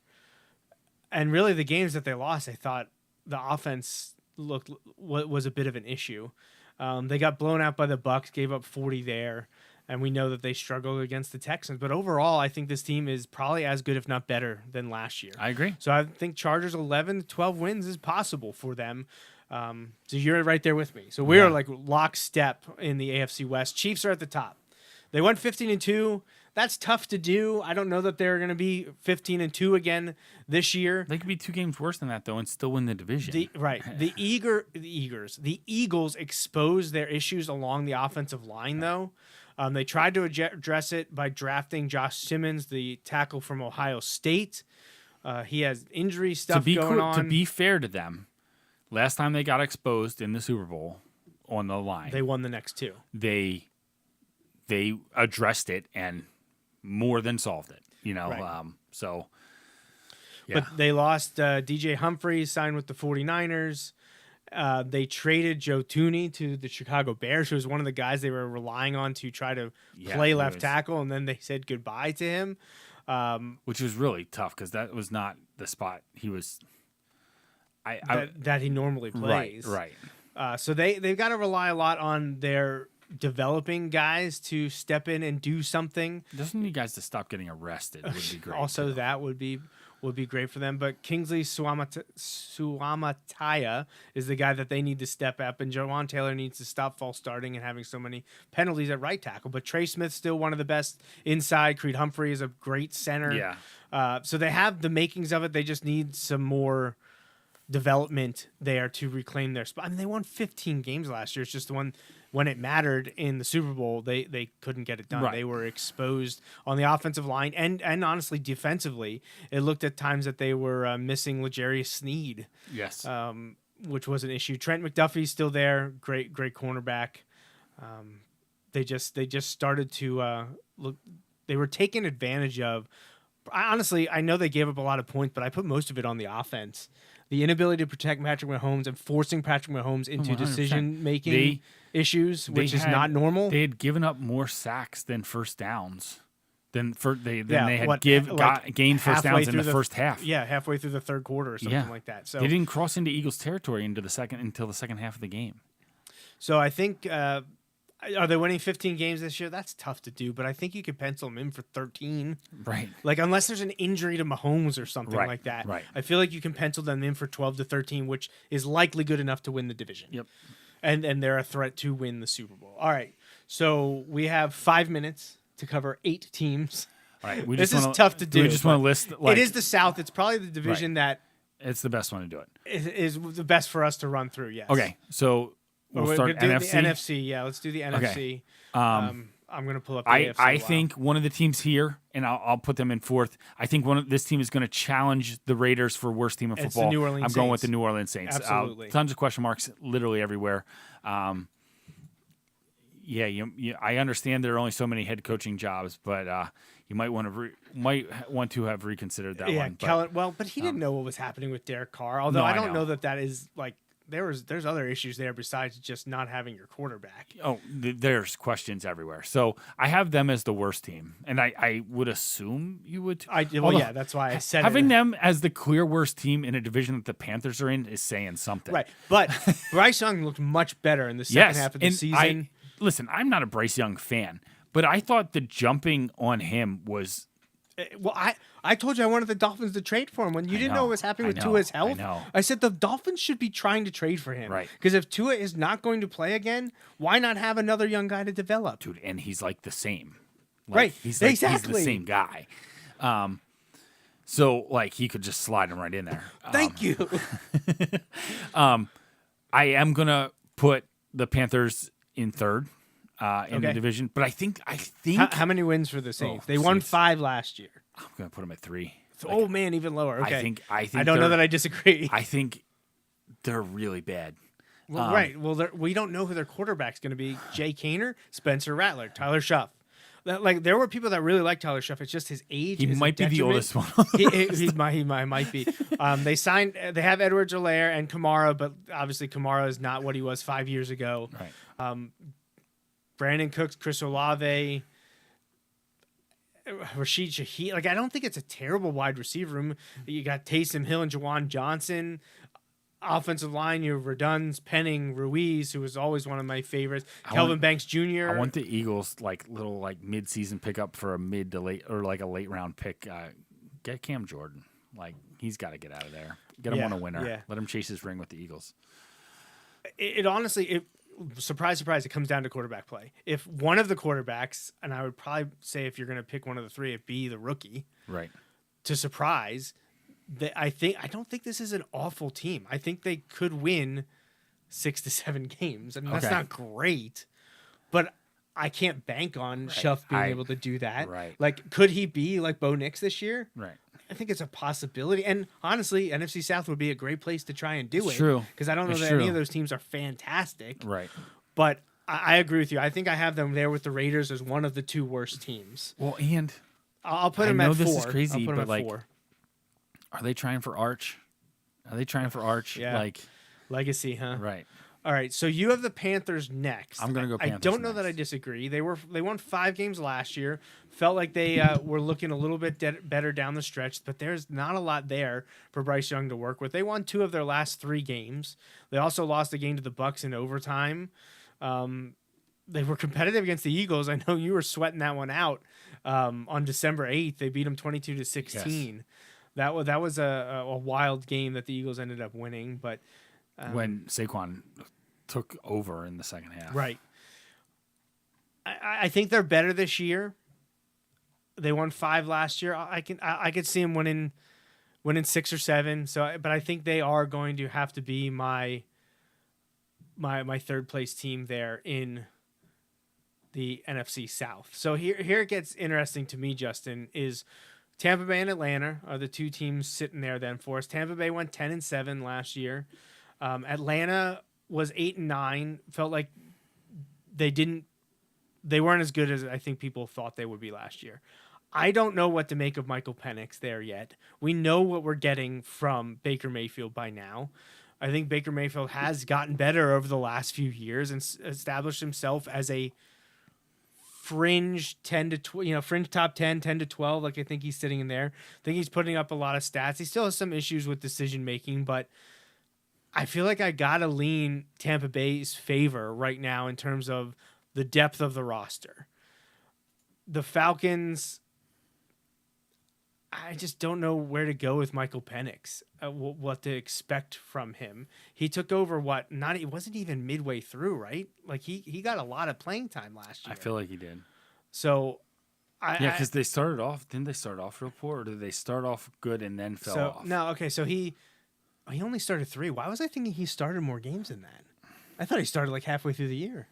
and really the games that they lost, I thought the offense was a bit of an issue. They got blown out by the Bucs, gave up 40 there, and we know that they struggled against the Texans. But overall, I think this team is probably as good, if not better, than last year. I agree. So I think Chargers 11 to 12 wins is possible for them. So you're right there with me. So we're like lockstep in the AFC West. Chiefs are at the top. They went 15-2. That's tough to do. I don't know that they're going to be 15-2 again this year. They could be 2 games worse than that though, and still win the division. The Eagles exposed their issues along the offensive line though. They tried to address it by drafting Josh Simmons, the tackle from Ohio State. He has injury stuff going on. To be fair to them, last time they got exposed in the Super Bowl on the line, they won the next 2. They addressed it and more than solved it, Right. But they lost DJ Humphries, signed with the 49ers. They traded Joe Thuney to the Chicago Bears, who was one of the guys they were relying on to try to play left tackle, and then they said goodbye to him. Which was really tough because that was not the spot he was that he normally plays. Right. So they've got to rely a lot on their developing guys to step in and do something. Doesn't need guys to stop getting arrested would be great. Also, that would be great for them. But Kingsley Suamataya is the guy that they need to step up, and Jawan Taylor needs to stop false starting and having so many penalties at right tackle. But Trey Smith's still one of the best inside. Creed Humphrey is a great center. Yeah. So they have the makings of it. They just need some more development there to reclaim their spot. I mean, they won 15 games last year. It's just the one when it mattered in the Super Bowl, they couldn't get it done. Right. They were exposed on the offensive line and honestly defensively. It looked at times that they were missing L'Jarius Sneed. Yes. Which was an issue. Trent McDuffie's still there. Great cornerback. They just started to look. They were taken advantage of. Honestly, I know they gave up a lot of points, but I put most of it on the offense. The inability to protect Patrick Mahomes and forcing Patrick Mahomes into 100%. decision-making issues, which is not normal. They had given up more sacks than first downs. They had gained first downs in the first half. Yeah, halfway through the third quarter or something like that. So they didn't cross into Eagles territory until the second half of the game. So I think Are they winning 15 games this year? That's tough to do, but I think you could pencil them in for 13. Right. Like, unless there's an injury to Mahomes or something Right, like that. right. I feel like you can pencil them in for 12 to 13, which is likely good enough to win the division. Yep. And they're a threat to win the Super Bowl. All right. So we have 5 minutes to cover 8 teams. All right. This is tough to do. We just want to but list. Like, it is the South. It's probably the division that It's the best one to do it. is the best for us to run through, yes. Okay. So we'll We're start gonna do NFC. The NFC, yeah. Let's do the NFC. I'm going to pull up the AFC I while- think one of the teams here, and I'll put them in fourth. I think this team is going to challenge the Raiders for worst team in It's the football. New Orleans I'm going with Saints. the New Orleans Saints. Absolutely. Tons of question marks, literally everywhere. Yeah, I understand there are only so many head coaching jobs, but you might want to have reconsidered that one. But, but he didn't know what was happening with Derek Carr. Although No, I I don't know. know that is like there's other issues there besides just not having your quarterback. there's questions everywhere. So I have them as the worst team, and I would assume you would. Although, Yeah, that's why I said having it. them as the clear worst team in a division that the Panthers are in is saying something. Right, but Bryce Young looked much better in the second half of the and season. Listen, I'm not a Bryce Young fan, but I thought the jumping on him was Well, I told you I wanted the Dolphins to trade for him when you didn't know know, what was happening I with know, Tua's I health. know. I said the Dolphins should be trying to trade for him. Right. Because if Tua is not going to play again, why not have another young guy to develop? dude, and he's like the same. Like, Right, He's the exactly. same guy. So like he could just slide him right in there. Thank you. I am gonna put the Panthers in third in the Okay. division, but I think How many wins for the Saints? They won Saints. 5 last year. I'm gonna put them at 3. Oh man, even lower. Okay. I think I don't know they're- that I disagree. I think they're really bad. Well, right. Well, we don't know who their quarterback's going to be. Jay Kaner, Spencer Rattler, Tyler Shuff. There were people that really like Tyler Shuff. It's just his age. He is a might be the detriment. oldest one. He might be. They have Edwards-Helaire and Kamara, but obviously Kamara is not what he was 5 years ago. Right. Brandon Cooks, Chris Olave, Rashid Shaheed. I don't think it's a terrible wide receiver room. You got Taysom Hill and Jawan Johnson. Offensive line, you have Reduns, Penning, Ruiz, who was always one of my favorites. Kelvin Banks Jr. I want the Eagles little mid-season pickup for a mid to late or a late round pick. Get Cam Jordan. He's got to get out of there. Get him on a winner. Yeah. Let him chase his ring with the Eagles. It honestly, surprise, it comes down to quarterback play. If one of the quarterbacks, and I would probably say if you're going to pick one of the three, it be the rookie Right. to surprise. I don't think this is an awful team. I think they could win 6 to 7 games. I mean, that's Okay. not great, but I can't bank on Shuff being able to do that. Right. Could he be like Bo Nix this year? Right. I think it's a possibility. And honestly, NFC South would be a great place to try and do It's it. true. Because I don't know It's that any true. of those teams are fantastic. Right. But I agree with you. I think I have them there with the Raiders as one of the 2 worst teams. Well, and I'll put I them know at 4. this is crazy, I'll put them but, at 4. are they trying for Arch? Yeah. Legacy, huh? Right. All right, so you have the Panthers next. I'm gonna go I Panthers don't know that I next. disagree. They won 5 games last year. Felt like they were looking a little bit better down the stretch, but there's not a lot there for Bryce Young to work with. They won 2 of their last 3 games. They also lost a game to the Bucks in overtime. They were competitive against the Eagles. I know you were sweating that one out on December 8th. They beat them 22-16. Yes. That was a wild game that the Eagles ended up winning, but When Saquon took over in the second half. right. I think they're better this year. They won 5 last year. I could see them winning 6 or 7. But I think they are going to have to be my third place team there in the NFC South. So here it gets interesting to me, Justin, is Tampa Bay and Atlanta are the 2 teams sitting there then for us. Tampa Bay went 10-7 last year. Atlanta was 8-9. Felt like they weren't as good as I think people thought they would be last year. I don't know what to make of Michael Penix there yet. We know what we're getting from Baker Mayfield by now. I think Baker Mayfield has gotten better over the last few years and established himself as a fringe 10 to 12, fringe top 10 to 12. I think he's sitting in there. I think he's putting up a lot of stats. He still has some issues with decision making, but I feel like I gotta lean Tampa Bay's favor right now in terms of the depth of the roster. The Falcons, I just don't know where to go with Michael Penix, what to expect from him. He took over it wasn't even midway through, right? Like he got a lot of playing time last year. I feel like he did. So because they started off. Didn't they start off real poor, or did they start off good and then fell off? No, okay. So he only started 3. Why was I thinking he started more games than that? I thought he started like halfway through the year.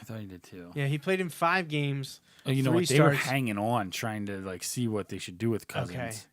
I thought he did too. Yeah, he played in 5 games. Oh, you know 3 what? They were starts. hanging on, trying to like see what they should do with Cousins.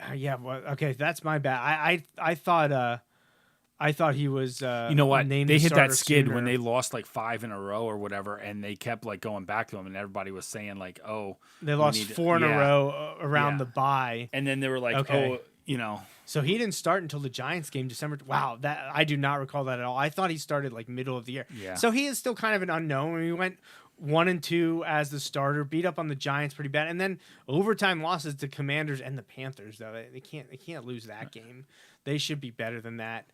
Okay. Yeah. Well, okay. That's my bad. I thought he was. You know what? Named They the hit starter that skid sooner. when they lost like 5 in a row or whatever, and they kept like going back to him, and everybody was saying like, "Oh, They we lost need to-" 4 in a Yeah. row around Yeah. the bye. And then they were like, Okay. "Oh, you know." So he didn't start until the Giants game, December. Wow, that I do not recall that at all. I thought he started like middle of the year. Yeah. So he is still kind of an unknown. We went 1-2 as the starter, beat up on the Giants pretty bad, and then overtime losses to Commanders and the Panthers. Though they can't lose that game. They should be better than that.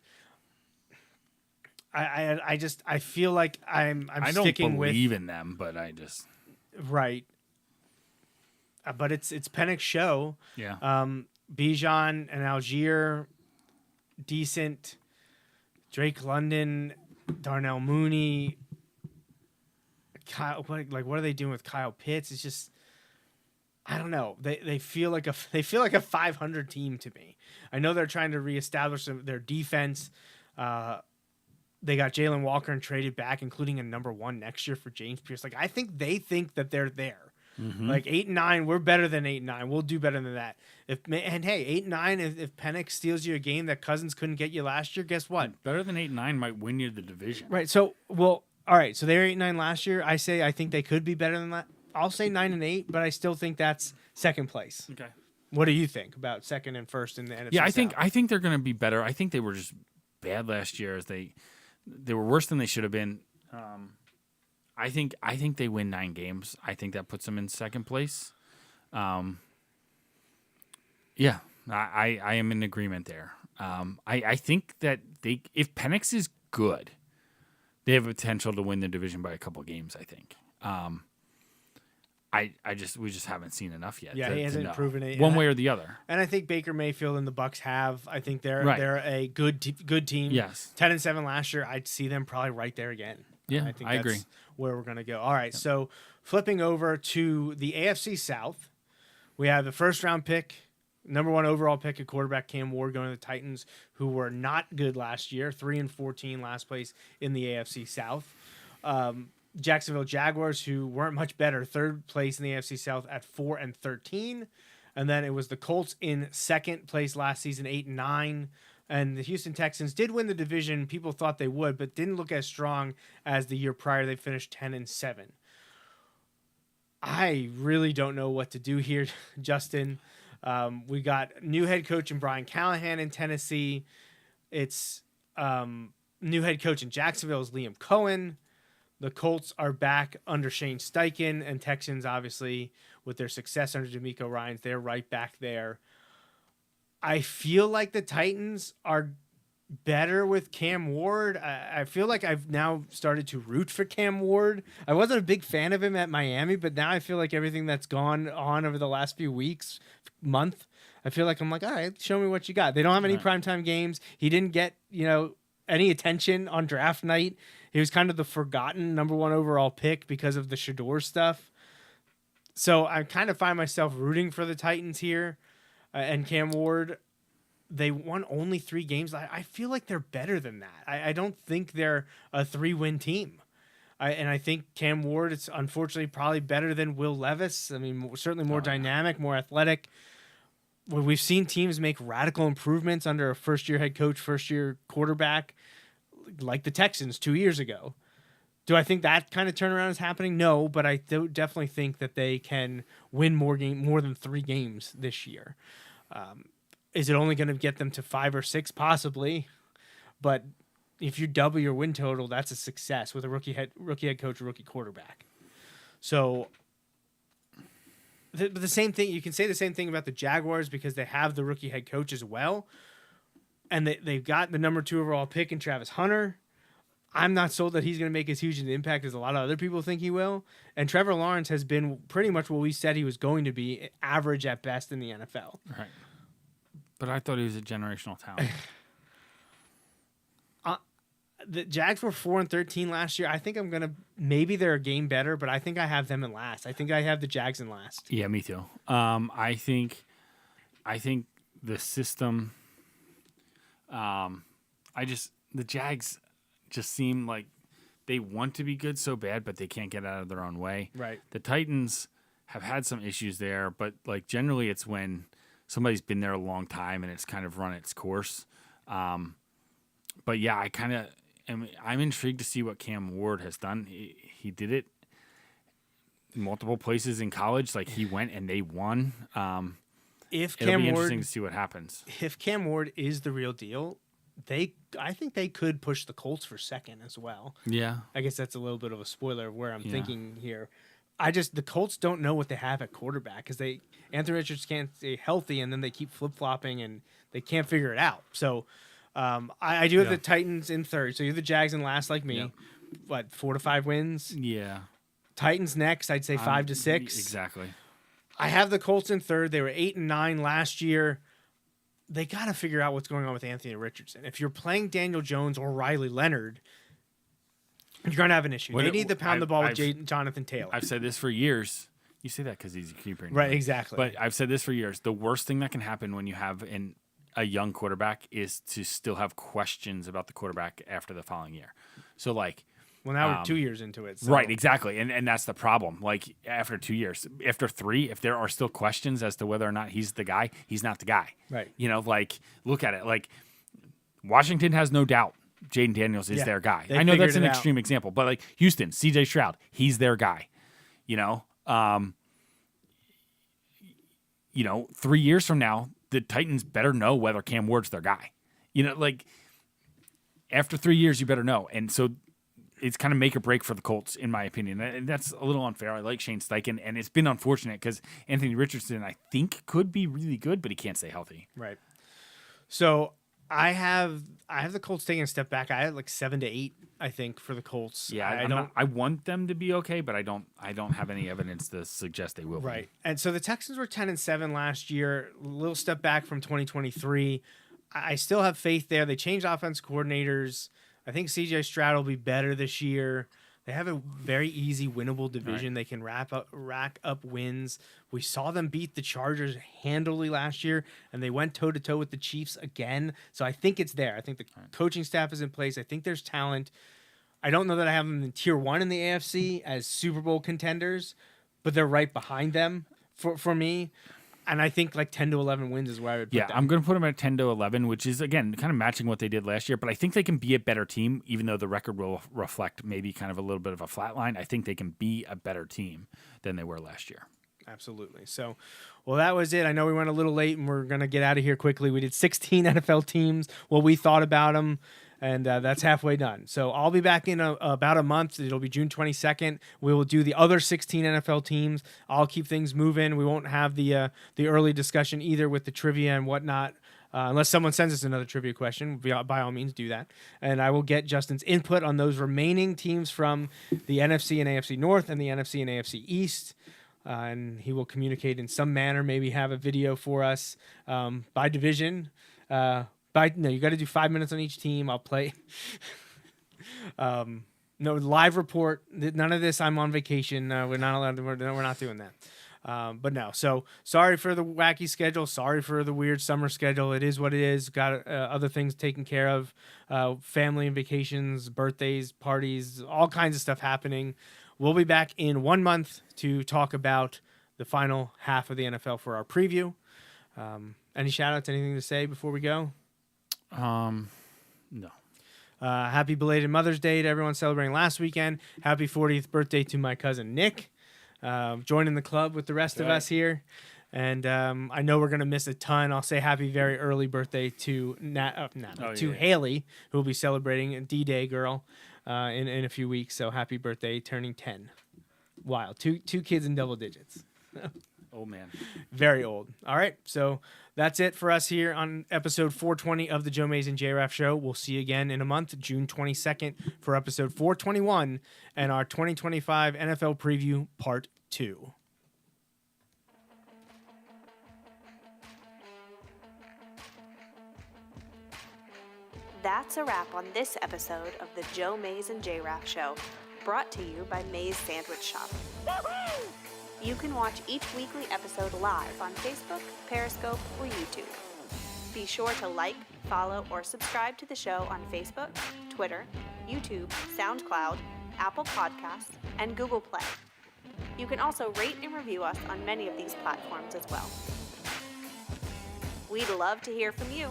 I feel like I'm I don't sticking with believe in them, but I just right. But it's Penix's show. yeah. Bijan and Algier, decent. Drake London, Darnell Mooney, Kyle. What are they doing with Kyle Pitts? It's just, I don't know. They feel like a 500 team to me. I know they're trying to reestablish their defense. They got Jalen Walker and traded back, including a number 1 next year for James Pierce. Like I think they think that they're there. Like 8-9, we're better than 8-9. We'll do better than that. Hey, 8-9. If Penix steals you a game that Cousins couldn't get you last year, guess what? Better than 8-9 might win you the division. Right. So, all right. So they were 8-9 last year. I think they could be better than that. I'll say 9-8, but I still think that's second place. Okay. What do you think about second and first in the NFC? Yeah, South? I think they're going to be better. I think they were just bad last year. As they were worse than they should have been. I think they win 9 games. I think that puts them in second place. Yeah, I am in agreement there. I think that if Penix is good, they have potential to win the division by a couple games. I think. We just haven't seen enough yet. Yeah, he hasn't know. proven it. One way or the other. And I think Baker Mayfield and the Bucks have. I think they're Right. a good team. Yes. 10-7 last year. I'd see them probably right there again. Yeah, I think I that's agree. where we're gonna go. All right, so flipping over to the AFC South, we have the first round pick, number 1 overall pick at quarterback Cam Ward going to the Titans, who were not good last year, 3-14 last place in the AFC South. Jacksonville Jaguars, who weren't much better, 3rd place in the AFC South at 4-13. And then it was the Colts in 2nd place last season, 8-9. And the Houston Texans did win the division. People thought they would, but didn't look as strong as the year prior. They finished 10-7. I really don't know what to do here, Justin. We got new head coach in Brian Callahan in Tennessee. It's new head coach in Jacksonville is Liam Cohen. The Colts are back under Shane Steichen, and Texans, obviously, with their success under DeMeco Ryans, they're right back there. I feel like the Titans are better with Cam Ward. I feel like I've now started to root for Cam Ward. I wasn't a big fan of him at Miami, but now I feel like everything that's gone on over the last few weeks, month, I feel like I'm like, all right, show me what you got. They don't have any primetime games. He didn't get, any attention on draft night. He was kind of the forgotten number 1 overall pick because of the Shador stuff. So I kind of find myself rooting for the Titans here. And Cam Ward, they won only 3 games. I feel like they're better than that. I don't think they're a 3-win team. I think Cam Ward is unfortunately probably better than Will Levis. I mean, certainly more dynamic, more athletic. Well, we've seen teams make radical improvements under a first-year head coach, first-year quarterback, like the Texans 2 years ago. Do I think that kind of turnaround is happening? No, but I do definitely think that they can win more than 3 games this year. Is it only going to get them to 5 or 6? Possibly, but if you double your win total, that's a success with a rookie head coach, rookie quarterback. So the same thing, you can say the same thing about the Jaguars because they have the rookie head coach as well, and they've got the number 2 overall pick in Travis Hunter. I'm not sold that he's going to make as huge an impact as a lot of other people think he will. And Trevor Lawrence has been pretty much what we said he was going to be, average at best in the NFL. Right. But I thought he was a generational talent. The Jags were 4-13 last year. I think maybe they're a game better, but I think I have them in last. I think I have the Jags in last. Yeah, me too. I think the system. The Jags just seem like they want to be good so bad, but they can't get out of their own way. Right. The Titans have had some issues there, but like generally it's when somebody's been there a long time and it's kind of run its course. But yeah, I'm intrigued to see what Cam Ward has done. He did it in multiple places in college. Like he went and they won. If It'll Cam be Ward, interesting to see what happens. if Cam Ward is the real deal, I think they could push the Colts for second as well. Yeah. I guess that's a little bit of a spoiler of where I'm Yeah. thinking here. The Colts don't know what they have at quarterback because Anthony Richards can't stay healthy, and then they keep flip flopping and they can't figure it out. So I do have the Titans in third. So you have the Jags in last, like me. Yeah. What, 4 to 5 wins? Yeah. Titans next. I'd say 5 to 6. Exactly. I have the Colts in third. They were 8-9 last year. They got to figure out what's going on with Anthony Richardson. If you're playing Daniel Jones or Riley Leonard, you're going to have an issue. They need to pound the ball with Jonathan Taylor. I've said this for years. You say that because he's a keeper. Right, exactly. But I've said this for years. The worst thing that can happen when you have a young quarterback is to still have questions about the quarterback after the following year. So, like... Well, now we're 2 years into it. So. Right, exactly. And that's the problem. Like, after 2 years, after 3, if there are still questions as to whether or not he's the guy, he's not the guy. Right. You know, like, look at it. Like, Washington has no doubt Jaden Daniels is their guy. I know that's an extreme example, but, like, Houston, C.J. Stroud, he's their guy. You know? 3 years from now, the Titans better know whether Cam Ward's their guy. You know, like, after 3 years, you better know. And so... it's kind of make or break for the Colts, in my opinion. And that's a little unfair. I like Shane Steichen, and it's been unfortunate because Anthony Richardson, I think, could be really good, but he can't stay healthy. Right. So I have the Colts taking a step back. I had like 7 to 8, I think, for the Colts. Yeah, I want them to be okay, but I don't have any evidence to suggest they will. Right. And so the Texans were 10-7 last year, a little step back from 2023. I still have faith there. They changed offense coordinators. I think C.J. Stroud will be better this year. They have a very easy, winnable division. Right. They can rack up wins. We saw them beat the Chargers handily last year, and they went toe-to-toe with the Chiefs again. So I think it's there. I think the coaching staff is in place. I think there's talent. I don't know that I have them in Tier 1 in the AFC as Super Bowl contenders, but they're right behind them for me. And I think like 10 to 11 wins is where I would put them. I'm going to put them at 10 to 11, which is, again, kind of matching what they did last year. But I think they can be a better team, even though the record will reflect maybe kind of a little bit of a flat line. I think they can be a better team than they were last year. Absolutely. So, well, that was it. I know we went a little late, and we're going to get out of here quickly. We did 16 NFL teams, what we thought about them. And that's halfway done. So I'll be back in about a month. It'll be June 22nd. We will do the other 16 NFL teams. I'll keep things moving. We won't have the early discussion either with the trivia and whatnot, unless someone sends us another trivia question. By all means, do that. And I will get Justin's input on those remaining teams from the NFC and AFC North and the NFC and AFC East. And he will communicate in some manner, maybe have a video for us by division. No, you got to do 5 minutes on each team. I'll play. No live report. None of this. I'm on vacation. We're not allowed to. We're not doing that. But no. So sorry for the wacky schedule. Sorry for the weird summer schedule. It is what it is. Got other things taken care of. Family and vacations, birthdays, parties, all kinds of stuff happening. We'll be back in 1 month to talk about the final half of the NFL for our preview. Any shout outs? Anything to say before we go? No. Happy belated Mother's Day to everyone celebrating last weekend. Happy 40th birthday to my cousin Nick, joining the club with the rest of us here. And I know we're going to miss a ton. I'll say happy very early birthday to Haley, who will be celebrating D-Day girl in a few weeks. So happy birthday, turning 10. Wild. Two kids in double digits. Old man. Very old. All right. So That's it for us here on episode 420 of the Joe Mays and J-Raff Show. We'll see you again in a month, June 22nd, for episode 421 and our 2025 NFL Preview Part 2. That's a wrap on this episode of the Joe Mays and J-Raff Show, brought to you by Mays Sandwich Shop. You can watch each weekly episode live on Facebook, Periscope, or YouTube. Be sure to like, follow, or subscribe to the show on Facebook, Twitter, YouTube, SoundCloud, Apple Podcasts, and Google Play. You can also rate and review us on many of these platforms as well. We'd love to hear from you.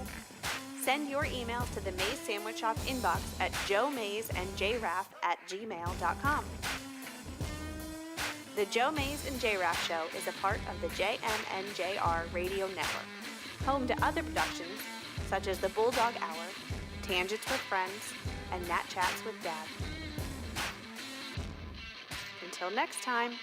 Send your emails to the Mays Sandwich Shop inbox at joemaysandjraff@gmail.com. The Joe Mays and J-Raff Show is a part of the JMNJR Radio Network, home to other productions such as The Bulldog Hour, Tangents with Friends, and Nat Chats with Dad. Until next time.